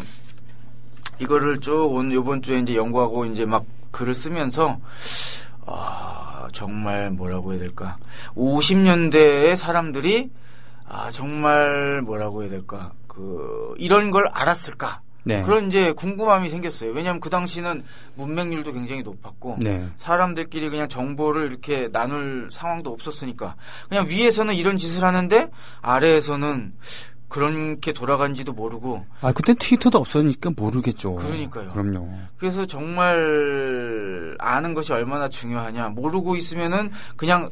이거를 쭉 이번 주에 이제 연구하고 이제 막 글을 쓰면서 정말 뭐라고 해야 될까? 50년대의 사람들이 정말 뭐라고 해야 될까? 이런 걸 알았을까? 네. 그런 이제 궁금함이 생겼어요. 왜냐하면 그 당시는 문맹률도 굉장히 높았고 네. 사람들끼리 그냥 정보를 이렇게 나눌 상황도 없었으니까 그냥 위에서는 이런 짓을 하는데 아래에서는 그렇게 돌아간지도 모르고. 그때 트위터도 없으니까 모르겠죠. 그러니까요. 그럼요. 그래서 정말 아는 것이 얼마나 중요하냐. 모르고 있으면은 그냥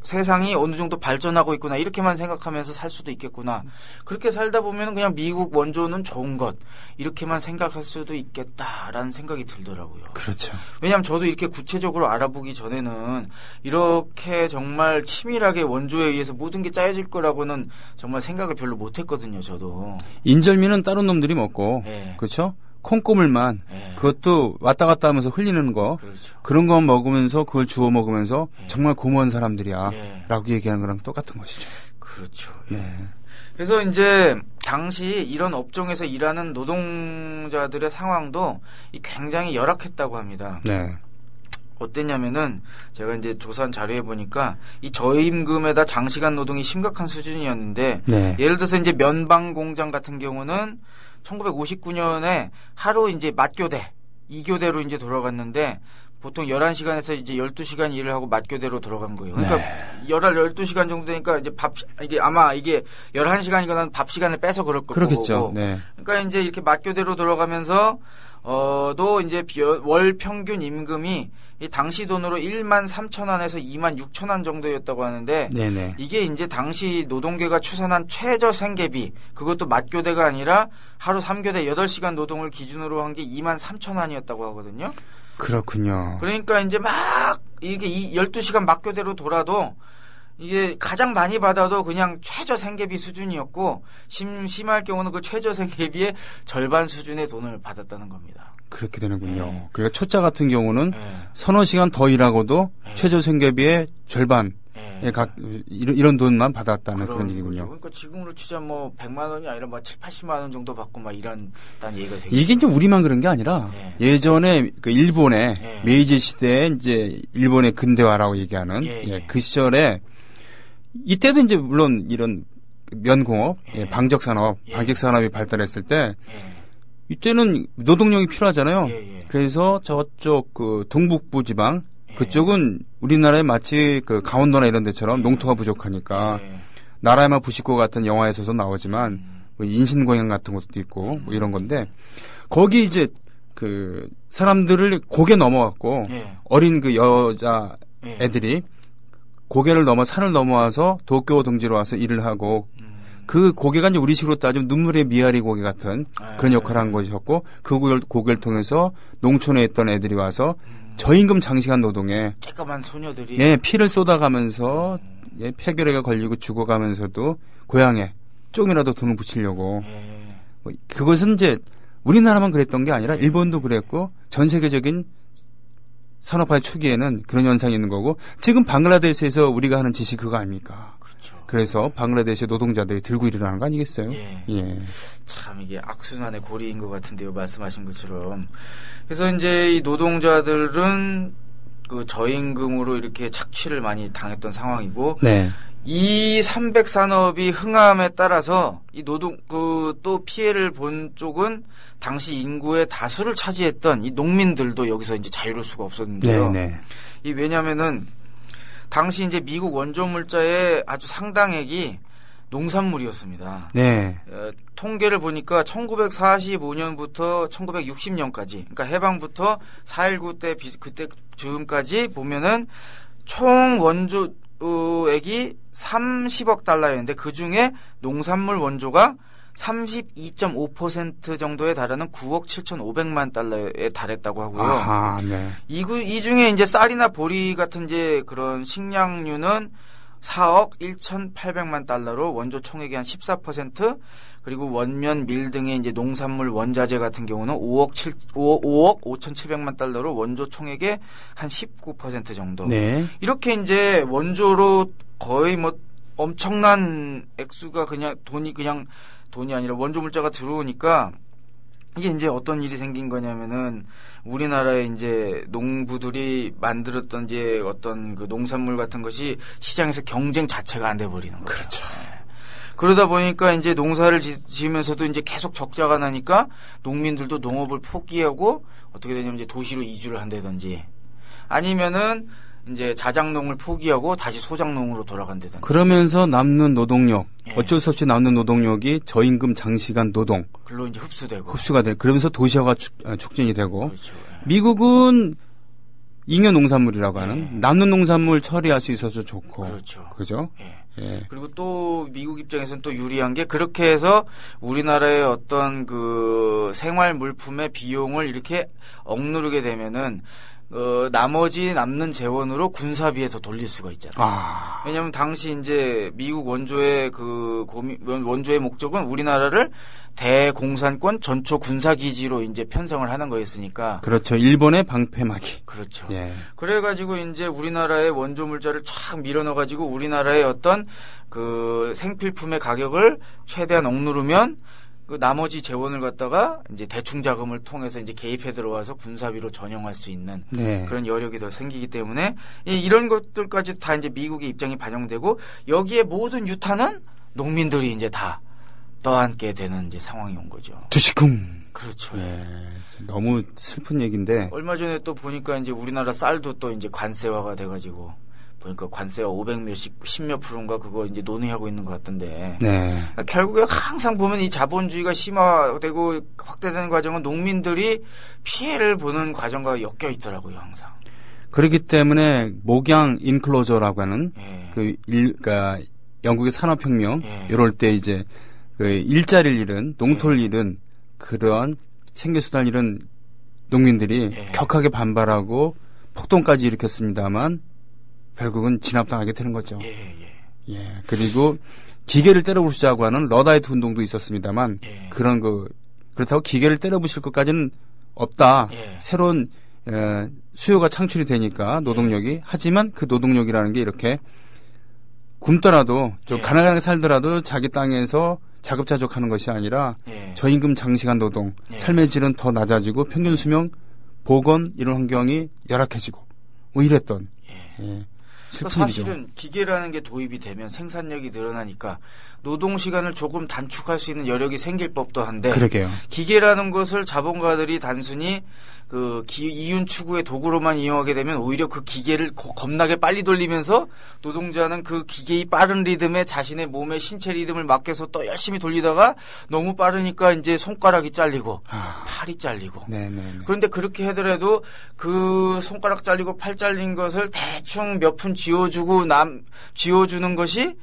세상이 어느 정도 발전하고 있구나. 이렇게만 생각하면서 살 수도 있겠구나. 그렇게 살다 보면 그냥 미국 원조는 좋은 것. 이렇게만 생각할 수도 있겠다라는 생각이 들더라고요. 그렇죠. 왜냐하면 저도 이렇게 구체적으로 알아보기 전에는 이렇게 정말 치밀하게 원조에 의해서 모든 게 짜여질 거라고는 정말 생각을 별로 못했거든요. 저도. 인절미는 다른 놈들이 먹고, 예. 그렇죠? 콩고물만 예. 그것도 왔다 갔다 하면서 흘리는 거, 그렇죠. 그런 거 먹으면서 그걸 주워 먹으면서 예. 정말 고마운 사람들이야 예. 라고 얘기하는 거랑 똑같은 것이죠. 그렇죠. 예. 네. 그래서 이제 당시 이런 업종에서 일하는 노동자들의 상황도 굉장히 열악했다고 합니다. 네. 어땠냐면은 제가 이제 조사한 자료에 보니까 이 저임금에다 장시간 노동이 심각한 수준이었는데 네. 예를 들어서 이제 면방 공장 같은 경우는 1959년에 하루 이제 맞교대 2교대로 이제 돌아갔는데 보통 11시간에서 이제 12시간 일을 하고 맞교대로 들어간 거예요. 그러니까 12시간 정도 되니까 이제 이게 아마 이게 11시간이거나 밥 시간을 빼서 그럴 거고. 그렇겠죠. 네. 그러니까 이제 이렇게 맞교대로 들어가면서 또 이제 월 평균 임금이 이 당시 돈으로 1만 3천 원에서 2만 6천 원 정도였다고 하는데 네네. 이게 이제 당시 노동계가 추산한 최저 생계비 그것도 맞교대가 아니라 하루 3교대 8시간 노동을 기준으로 한 게 2만 3천 원이었다고 하거든요. 그렇군요. 그러니까 이제 막 이게 12시간 맞교대로 돌아도 이게 가장 많이 받아도 그냥 최저 생계비 수준이었고 심할 경우는 그 최저 생계비의 절반 수준의 돈을 받았다는 겁니다. 그렇게 되는군요. 네. 그러니까 초짜 같은 경우는 네. 서너 시간 더 일하고도 네. 최저 생계비의 절반 네. 이런 돈만 받았다는 그런 거죠. 얘기군요. 그러니까 지금으로 치자 뭐 100만 원이 아니라 뭐 7, 80만 원 정도 받고 막 이런 얘기가 되겠죠. 이게 이제 우리만 그런 게 아니라 네. 예전에 그 일본의 네. 메이지 시대에 이제 일본의 근대화라고 얘기하는 예. 그 시절에 이때도 이제 물론 이런 면공업, 예. 방적산업, 예. 방직산업이 발달했을 때 예. 이때는 노동력이 필요하잖아요. 예. 그래서 저쪽 그 동북부 지방 예. 그쪽은 우리나라에 마치 그 강원도나 이런 데처럼 농토가 부족하니까 예. 나라야마 부시코 같은 영화에서도 나오지만 뭐 인신공양 같은 것도 있고 뭐 이런 건데 거기 이제 그 사람들을 고개 넘어갔고 예. 어린 그 여자 예. 애들이 고개를 넘어 산을 넘어와서 도쿄 등지로 와서 일을 하고 그 고개가 이제 우리식으로 따지면 눈물의 미아리 고개 같은 그런 역할을 한 것이었고 그 고개를 통해서 농촌에 있던 애들이 와서 저임금 장시간 노동에 쬐까만 소녀들이 예, 피를 쏟아가면서 예, 폐결핵에 걸리고 죽어가면서도 고향에 조금이라도 돈을 붙이려고 예. 뭐 그것은 이제 우리나라만 그랬던 게 아니라 일본도 그랬고 전 세계적인 산업화의 초기에는 그런 현상이 있는 거고 지금 방글라데시에서 우리가 하는 짓이 그거 아닙니까? 그렇죠. 그래서 방글라데시 노동자들이 들고 일어나는 거 아니겠어요? 예. 참 이게 악순환의 고리인 것 같은데요, 말씀하신 것처럼. 그래서 이제 이 노동자들은 그 저임금으로 이렇게 착취를 많이 당했던 상황이고, 네. 이 300 산업이 흥함에 따라서 이 또 피해를 본 쪽은 당시 인구의 다수를 차지했던 이 농민들도 여기서 이제 자유로울 수가 없었는데요. 네. 이 왜냐면은 당시 이제 미국 원조 물자의 아주 상당액이 농산물이었습니다. 네. 통계를 보니까 1945년부터 1960년까지, 그러니까 해방부터 4.19 때 그때 지금까지 보면은 총 원조액이 30억 달러였는데 그 중에 농산물 원조가 32.5% 정도에 달하는 9억 7,500만 달러에 달했다고 하고요. 아하, 네. 이 중에 이제 쌀이나 보리 같은 이제 그런 식량류는 4억 1,800만 달러로 원조 총액의 한 14%, 그리고 원면, 밀 등의 이제 농산물 원자재 같은 경우는 5억 5,700만 달러로 원조 총액의 한 19% 정도. 네. 이렇게 이제 원조로 거의 뭐 엄청난 액수가 돈이 아니라 원조 물자가 들어오니까 이게 이제 어떤 일이 생긴 거냐면은 우리나라의 이제 농부들이 만들었던 이제 어떤 그 농산물 같은 것이 시장에서 경쟁 자체가 안 돼 버리는 거죠. 그렇죠. 그러다 보니까 이제 농사를 지으면서도 이제 계속 적자가 나니까 농민들도 농업을 포기하고 어떻게 되냐면 이제 도시로 이주를 한다든지 아니면은 이제 자작농을 포기하고 다시 소작농으로 돌아간다든지. 그러면서 남는 노동력, 예. 어쩔 수 없이 남는 노동력이 저임금 장시간 노동. 글로 이제 흡수가 돼. 그러면서 도시화가 촉진이 되고. 그렇죠. 미국은 잉여 농산물이라고 하는 남는 농산물 처리할 수 있어서 좋고. 그렇죠. 그죠? 예. 예. 그리고 또 미국 입장에서는 또 유리한 게 그렇게 해서 우리나라의 어떤 그 생활 물품의 비용을 이렇게 억누르게 되면은 나머지 남는 재원으로 군사비에 더 돌릴 수가 있잖아요. 왜냐하면 당시 이제 미국 원조의 원조의 목적은 우리나라를 대공산권 전초 군사기지로 이제 편성을 하는 거였으니까. 그렇죠. 일본의 방패막이. 그렇죠. 예. 그래가지고 이제 우리나라의 원조 물자를 쫙 밀어넣어가지고 우리나라의 어떤 그 생필품의 가격을 최대한 억누르면 그 나머지 재원을 갖다가 이제 대충 자금을 통해서 이제 개입해 들어와서 군사비로 전용할 수 있는 네. 그런 여력이 더 생기기 때문에 이런 것들까지 다 이제 미국의 입장이 반영되고 여기에 모든 유탄은 농민들이 이제 다 떠안게 되는 이제 상황이 온 거죠. 두시쿵. 그렇죠. 예. 너무 슬픈 얘기인데. 얼마 전에 또 보니까 이제 우리나라 쌀도 또 이제 관세화가 돼가지고 보니까 관세가 500몇씩 10몇 프로인가 그거 이제 논의하고 있는 것 같던데. 네. 결국에 항상 보면 이 자본주의가 심화되고 확대되는 과정은 농민들이 피해를 보는 과정과 엮여 있더라고요, 항상. 그렇기 때문에 목양 인클로저라고 하는 예. 그러니까 영국의 산업혁명 예. 이럴 때 이제 그 일자리를 잃은 농토를 잃은 그런 생계수단을 잃은 농민들이 예. 격하게 반발하고 폭동까지 일으켰습니다만 결국은 진압당하게 되는 거죠. 예. 그리고 기계를 때려부수자고 하는 러다이트 운동도 있었습니다만 그렇다고 기계를 때려부실 것까지는 없다. 새로운 수요가 창출이 되니까 노동력이 하지만 그 노동력이라는 게 이렇게 굶더라도 좀 가난하게 살더라도 자기 땅에서 자급자족하는 것이 아니라 저임금 장시간 노동, 삶의 질은 더 낮아지고 평균 수명, 보건 이런 환경이 열악해지고 뭐 이랬던 사실은 기계라는 게 도입이 되면 생산력이 늘어나니까 노동 시간을 조금 단축할 수 있는 여력이 생길 법도 한데 그러게요. 기계라는 것을 자본가들이 단순히 그 이윤 추구의 도구로만 이용하게 되면 오히려 그 기계를 겁나게 빨리 돌리면서 노동자는 그 기계의 빠른 리듬에 자신의 몸의 신체 리듬을 맡겨서 또 열심히 돌리다가 너무 빠르니까 이제 손가락이 잘리고 팔이 잘리고 그런데 그렇게 하더라도 그 손가락 잘리고 팔 잘린 것을 대충 몇 푼 쥐어주는 것이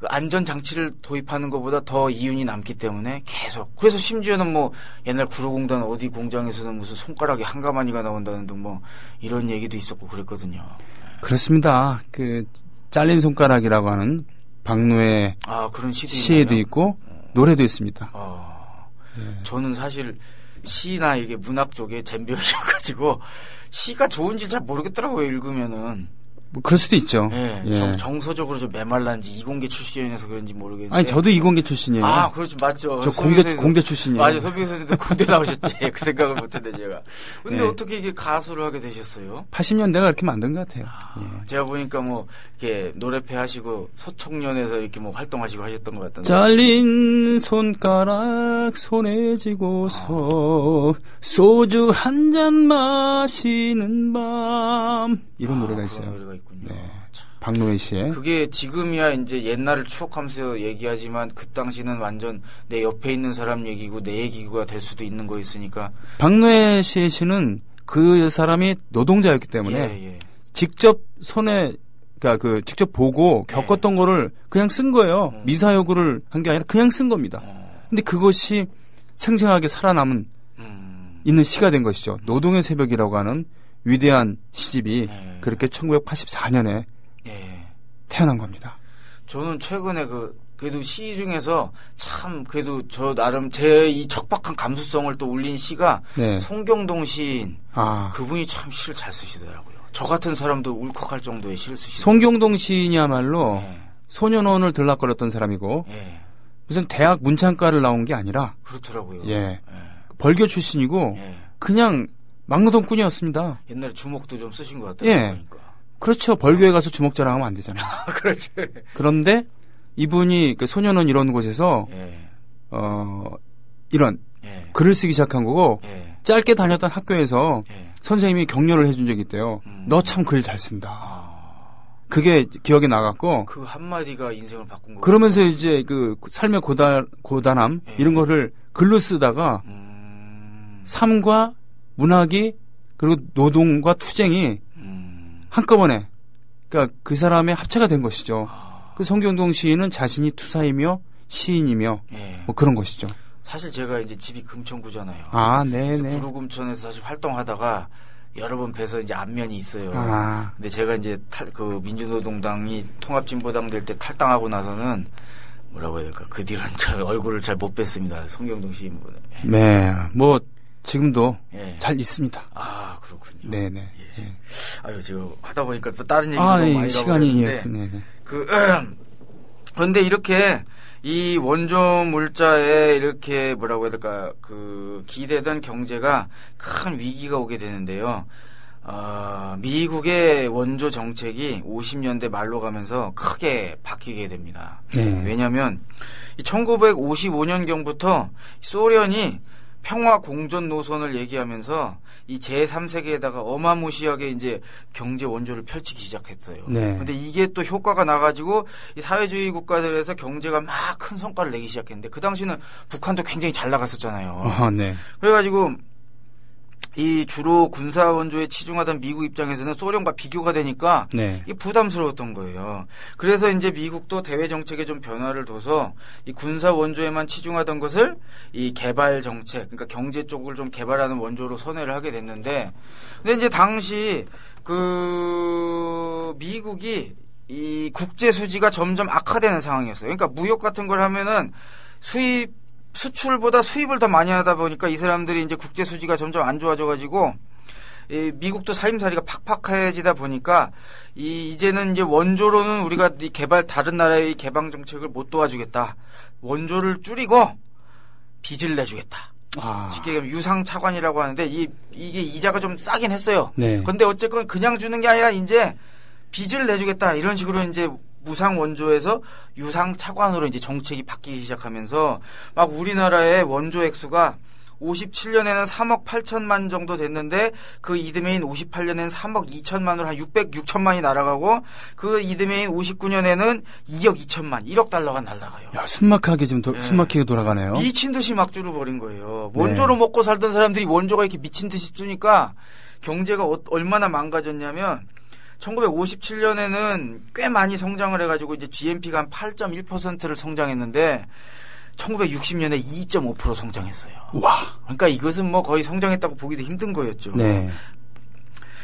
그 안전 장치를 도입하는 것보다 더 이윤이 남기 때문에 계속. 그래서 심지어는 뭐 옛날 구로공단 어디 공장에서는 무슨 손가락이 한 가마니가 나온다는 등 뭐 이런 얘기도 있었고 그랬거든요. 그렇습니다. 그 잘린 손가락이라고 하는 박노의 그런 시에도 있고 노래도 있습니다. 저는 사실 시나 이게 문학 쪽에 젬병이어가지고 시가 좋은지 잘 모르겠더라고요. 읽으면은. 뭐 그럴 수도 있죠. 정서적으로 좀 메말란지 이공계 출신이라서 그런지 모르겠는데. 아니 저도 이공계 출신이에요. 그렇죠, 맞죠. 저 공대 출신이에요. 맞아요, 서비스 선생님도 공대 나오셨지. 그 생각을 못했는데 제가. 근데 어떻게 이게 가수를 하게 되셨어요? 80년대가 그렇게 만든 것 같아요. 제가 보니까 뭐 이렇게 노래패 하시고 서총련에서 이렇게 뭐 활동하시고 하셨던 것 같던데. 잘린 손가락 손에 쥐고서 소주 한 잔 마시는 밤 이런 노래가 있어요. 그런 노래가 있군요. 박노해 씨의. 그게 지금이야 이제 옛날을 추억하면서 얘기하지만 그 당시는 완전 내 옆에 있는 사람 얘기고 내 얘기가 될 수도 있는 거였으니까. 박노해 씨의 시는 그 사람이 노동자였기 때문에 직접 직접 보고 겪었던 거를 그냥 쓴 거예요. 미사여구를 한 게 아니라 그냥 쓴 겁니다. 근데 그것이 생생하게 살아남은 있는 시가 된 것이죠. 노동의 새벽이라고 하는 위대한 시집이 예. 그렇게 1984년에 예. 태어난 겁니다. 저는 최근에 그래도 시 중에서 참 그래도 저 나름 제 이 척박한 감수성을 또 울린 시가 네. 송경동 시인. 아, 그분이 참 시를 잘 쓰시더라고요. 저 같은 사람도 울컥할 정도의 시를 쓰시더라고요. 송경동 시인이야말로 예. 소년원을 들락거렸던 사람이고 예. 무슨 대학 문창과를 나온 게 아니라 그렇더라고요. 예. 벌교 출신이고 예. 그냥 막노동꾼이었습니다. 옛날에 주먹도 좀 쓰신 것 같아요. 예. 보니까. 그렇죠. 벌교에 가서 주먹 자랑하면 안 되잖아요. 그렇지. 그런데 이분이 그 소년원 이런 곳에서 예. 이런 예. 글을 쓰기 시작한 거고 예. 짧게 다녔던 학교에서 예. 선생님이 격려를 해준 적이 있대요. 너 참 글 잘 쓴다. 그게 기억에 나갔고 그 한마디가 인생을 바꾼 거예요. 그러면서 이제 그 삶의 고단함 예. 이런 거를 글로 쓰다가 삶과 문학이 그리고 노동과 투쟁이 한꺼번에 그러니까 그 사람의 합체가 된 것이죠. 그 송경동 시인은 자신이 투사이며 시인이며 예. 뭐 그런 것이죠. 사실 제가 이제 집이 금천구잖아요. 아, 그래서 네네. 구로금천에서 사실 활동하다가 여러 번 뵈서 이제 안면이 있어요. 아, 근데 제가 이제 그 민주노동당이 통합진보당 될 때 탈당하고 나서는 뭐라고 해야 될까? 그 뒤로는 저 얼굴을 잘 못 뵀습니다. 송경동 시인분은. 예. 네, 뭐 지금도 예. 잘 있습니다. 아, 그렇군요. 네네. 예. 아유, 지금 하다 보니까 또 다른 얘기도 아, 너무 예, 많이 시간이 예, 나오는데 네네. 그런데 이렇게 이 원조 물자에 이렇게 뭐라고 해야 될까 그 기대던 경제가 큰 위기가 오게 되는데요. 미국의 원조 정책이 50년대 말로 가면서 크게 바뀌게 됩니다. 네. 왜냐하면 1955년경부터 소련이 평화 공존 노선을 얘기하면서 이 제3세계에다가 어마무시하게 이제 경제 원조를 펼치기 시작했어요. 네. 근데 이게 또 효과가 나가지고 이 사회주의 국가들에서 경제가 막 큰 성과를 내기 시작했는데 그 당시는 북한도 굉장히 잘 나갔었잖아요. 네. 그래가지고 이 주로 군사 원조에 치중하던 미국 입장에서는 소련과 비교가 되니까 네. 이게 부담스러웠던 거예요. 그래서 이제 미국도 대외 정책에 좀 변화를 둬서 이 군사 원조에만 치중하던 것을 이 개발 정책, 그러니까 경제 쪽을 좀 개발하는 원조로 선회를 하게 됐는데, 근데 이제 당시 그 미국이 이 국제 수지가 점점 악화되는 상황이었어요. 그러니까 무역 같은 걸 하면은 수출보다 수입을 더 많이 하다 보니까 이 사람들이 이제 국제 수지가 점점 안 좋아져가지고 이 미국도 살림살이가 팍팍해지다 보니까 이제는 이제 원조로는 우리가 이 다른 나라의 개방 정책을 못 도와주겠다. 원조를 줄이고 빚을 내주겠다. 아, 쉽게 얘기하면 유상차관이라고 하는데 이게 이자가 좀 싸긴 했어요. 네. 근데 어쨌건 그냥 주는 게 아니라 이제 빚을 내주겠다 이런 식으로 이제 무상 원조에서 유상 차관으로 이제 정책이 바뀌기 시작하면서 막 우리나라의 원조 액수가 57년에는 3억 8천만 정도 됐는데 그 이듬해인 58년에는 3억 2천만으로 한 600-6천만이 날아가고 그 이듬해인 59년에는 2억 2천만, 1억 달러가 날아가요. 야, 숨막하게 지금 예. 숨막히게 돌아가네요. 미친 듯이 막 줄어버린 거예요. 원조로 먹고 살던 사람들이 원조가 이렇게 미친 듯이 주니까 경제가 얼마나 망가졌냐면 1957년에는 꽤 많이 성장을 해가지고 이제 GNP가 한 8.1%를 성장했는데 1960년에 2.5% 성장했어요. 와. 그러니까 이것은 뭐 거의 성장했다고 보기도 힘든 거였죠. 네.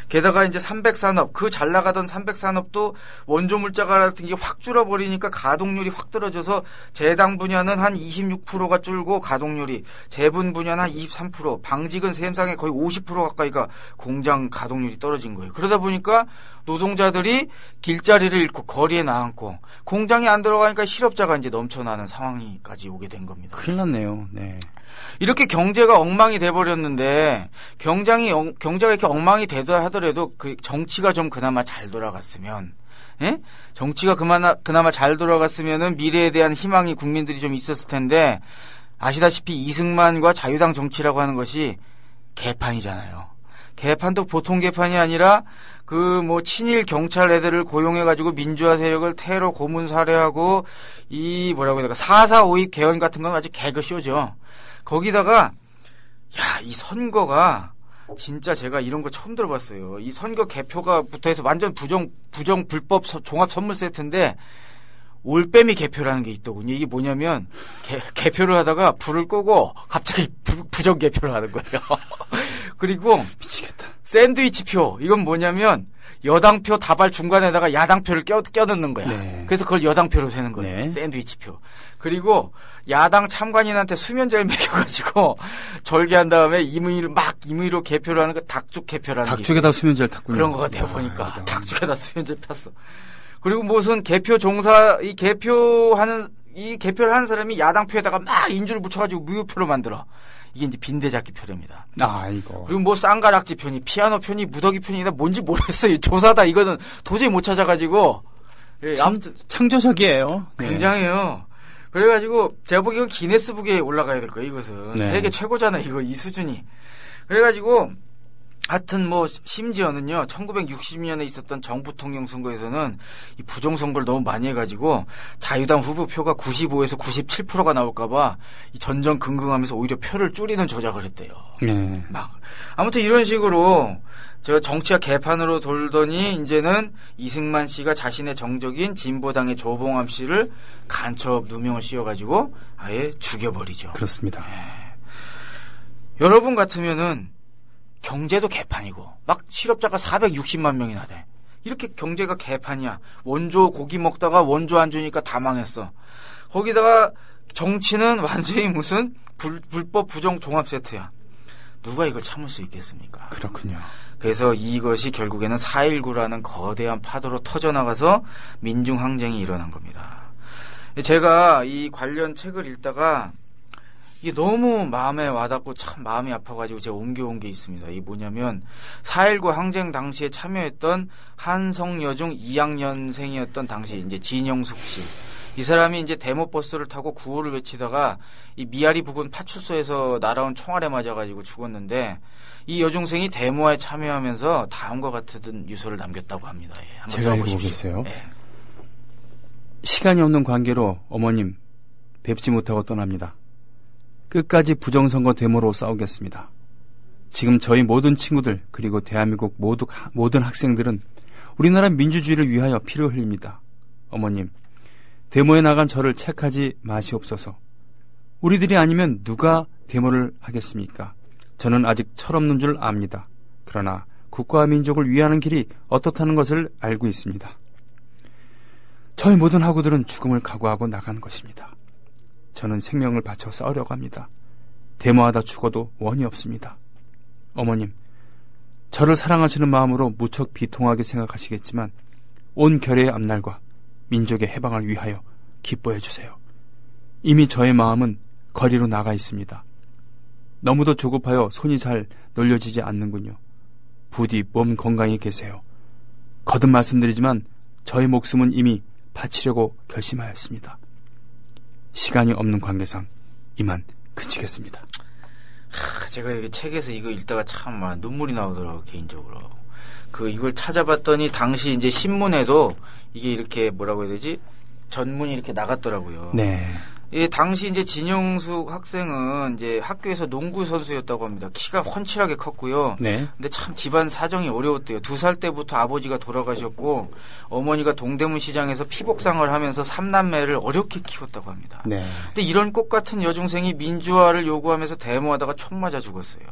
게다가 이제 삼백산업, 그 잘 나가던 삼백산업도 원조 물자가 같은 게 확 줄어버리니까 가동률이 확 떨어져서 제당 분야는 한 26%가 줄고 가동률이, 제분 분야는 한 23%, 방직은 세상에 거의 50% 가까이가 공장 가동률이 떨어진 거예요. 그러다 보니까 노동자들이 길자리를 잃고 거리에 나앉고 공장이 안 들어가니까 실업자가 이제 넘쳐나는 상황이까지 오게 된 겁니다. 큰일 났네요. 네. 이렇게 경제가 엉망이 돼버렸는데 경제가 이렇게 엉망이 되더라 하더라도 그 정치가 좀 그나마 잘 돌아갔으면, 예? 정치가 그나마 잘 돌아갔으면은 미래에 대한 희망이 국민들이 좀 있었을 텐데 아시다시피 이승만과 자유당 정치라고 하는 것이 개판이잖아요. 개판도 보통 개판이 아니라 그 뭐 친일 경찰 애들을 고용해가지고 민주화 세력을 테러 고문 살해하고 이 뭐라고 해야 될까 4.4 5.2 개헌 같은 건 아주 개그쇼죠. 거기다가 이 선거가 진짜 제가 이런 거 처음 들어봤어요. 이 선거 개표가 붙어서 완전 부정 불법 종합 선물 세트인데 올빼미 개표라는 게 있더군요. 이게 뭐냐면 개표를 하다가 불을 끄고 갑자기 부정 개표를 하는 거예요. 그리고 미치겠다. 샌드위치표 이건 뭐냐면 여당표 다발 중간에다가 야당표를 껴넣는 거야. 네. 그래서 그걸 여당표로 세는 거예요. 네. 샌드위치표. 그리고 야당 참관인한테 수면제를 먹여가지고 절개한 다음에 임의로 개표를 하는 거 닭죽 개표라는 게 닭죽에다 수면제를 탔군요. 그런 것 같아요. 보니까 닭죽에다 수면제를 탔어. 그리고 무슨 개표 종사 이 개표를 하는 사람이 야당표에다가 막 인주를 붙여가지고 무효표로 만들어. 이게 이제 빈대잡기 표례입니다. 이거. 그리고 뭐 쌍가락지 편이, 피아노 편이, 무더기 편이나 뭔지 모르겠어요. 조사다 이거는 도저히 못 찾아가지고. 예, 아무튼 창조적이에요. 굉장해요. 그래가지고 제가 보기엔 기네스북에 올라가야 될 거예요. 이것은 네. 세계 최고잖아 이거 이 수준이. 그래가지고 하여튼 뭐 심지어는요 1960년에 있었던 정부통령 선거에서는 이 부정선거를 너무 많이 해가지고 자유당 후보표가 95에서 97%가 나올까봐 이 전전긍긍하면서 오히려 표를 줄이는 조작을 했대요. 네. 막 아무튼 이런 식으로 저 정치가 개판으로 돌더니 이제는 이승만 씨가 자신의 정적인 진보당의 조봉암 씨를 간첩 누명을 씌워가지고 아예 죽여버리죠. 그렇습니다. 여러분 같으면은 경제도 개판이고 막 실업자가 460만 명이나 돼. 이렇게 경제가 개판이야. 원조 고기 먹다가 원조 안 주니까 다 망했어. 거기다가 정치는 완전히 무슨 불법 부정 종합 세트야. 누가 이걸 참을 수 있겠습니까? 그렇군요. 그래서 이것이 결국에는 4.19라는 거대한 파도로 터져나가서 민중항쟁이 일어난 겁니다. 제가 이 관련 책을 읽다가 이게 너무 마음에 와닿고 참 마음이 아파가지고 제가 옮겨온 게 있습니다. 이게 뭐냐면 4.19 항쟁 당시에 참여했던 한성여중 2학년생이었던 당시 이제 진영숙 씨. 이 사람이 이제 데모버스를 타고 구호를 외치다가 이 미아리 부근 파출소에서 날아온 총알에 맞아가지고 죽었는데 이 여중생이 데모에 참여하면서 다음과 같은 유서를 남겼다고 합니다. 예, 한번 제가 써보십시오. 읽어보겠어요. 예. 시간이 없는 관계로 어머님 뵙지 못하고 떠납니다. 끝까지 부정선거 데모로 싸우겠습니다. 지금 저희 모든 친구들 그리고 대한민국 모든 학생들은 우리나라 민주주의를 위하여 피를 흘립니다. 어머님, 데모에 나간 저를 책하지 마시옵소서. 우리들이 아니면 누가 데모를 하겠습니까? 저는 아직 철없는 줄 압니다. 그러나 국가와 민족을 위하는 길이 어떻다는 것을 알고 있습니다. 저희 모든 학우들은 죽음을 각오하고 나간 것입니다. 저는 생명을 바쳐 싸우려고 합니다. 데모하다 죽어도 원이 없습니다. 어머님, 저를 사랑하시는 마음으로 무척 비통하게 생각하시겠지만 온 결의의 앞날과 민족의 해방을 위하여 기뻐해 주세요. 이미 저의 마음은 거리로 나가 있습니다. 너무도 조급하여 손이 잘 놀려지지 않는군요. 부디 몸 건강히 계세요. 거듭 말씀드리지만 저의 목숨은 이미 바치려고 결심하였습니다. 시간이 없는 관계상 이만 그치겠습니다. 제가 이 책에서 이거 읽다가 참 눈물이 나오더라고요, 개인적으로. 이걸 찾아봤더니 당시 이제 신문에도 이게 이렇게 뭐라고 해야 되지? 전문이 이렇게 나갔더라고요. 네. 예, 당시 이제 진영숙 학생은 이제 학교에서 농구 선수였다고 합니다. 키가 훤칠하게 컸고요. 네. 근데 참 집안 사정이 어려웠대요. 2살 때부터 아버지가 돌아가셨고 어머니가 동대문 시장에서 피복상을 하면서 3남매를 어렵게 키웠다고 합니다. 네. 근데 이런 꽃 같은 여중생이 민주화를 요구하면서 데모하다가 총 맞아 죽었어요.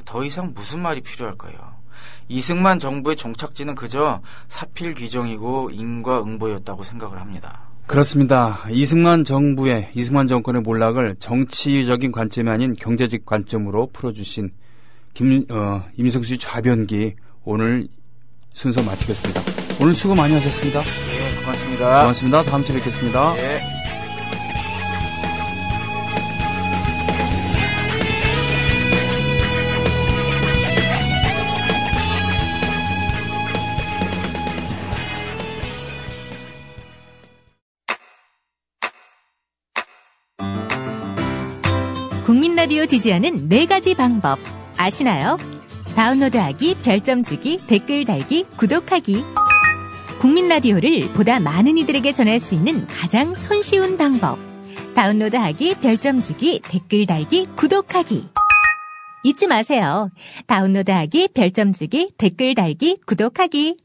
더 이상 무슨 말이 필요할까요? 이승만 정부의 종착지는 그저 사필 규정이고 인과응보였다고 생각을 합니다. 그렇습니다. 이승만 정권의 몰락을 정치적인 관점이 아닌 경제적 관점으로 풀어주신 임승수 씨 좌변기 오늘 순서 마치겠습니다. 오늘 수고 많이 하셨습니다. 네, 고맙습니다. 고맙습니다. 다음 주에 뵙겠습니다. 네. 국민 라디오 지지하는 4가지 방법 아시나요? 다운로드하기, 별점 주기, 댓글 달기, 구독하기. 국민 라디오를 보다 많은 이들에게 전할 수 있는 가장 손쉬운 방법. 다운로드하기, 별점 주기, 댓글 달기, 구독하기. 잊지 마세요. 다운로드하기, 별점 주기, 댓글 달기, 구독하기.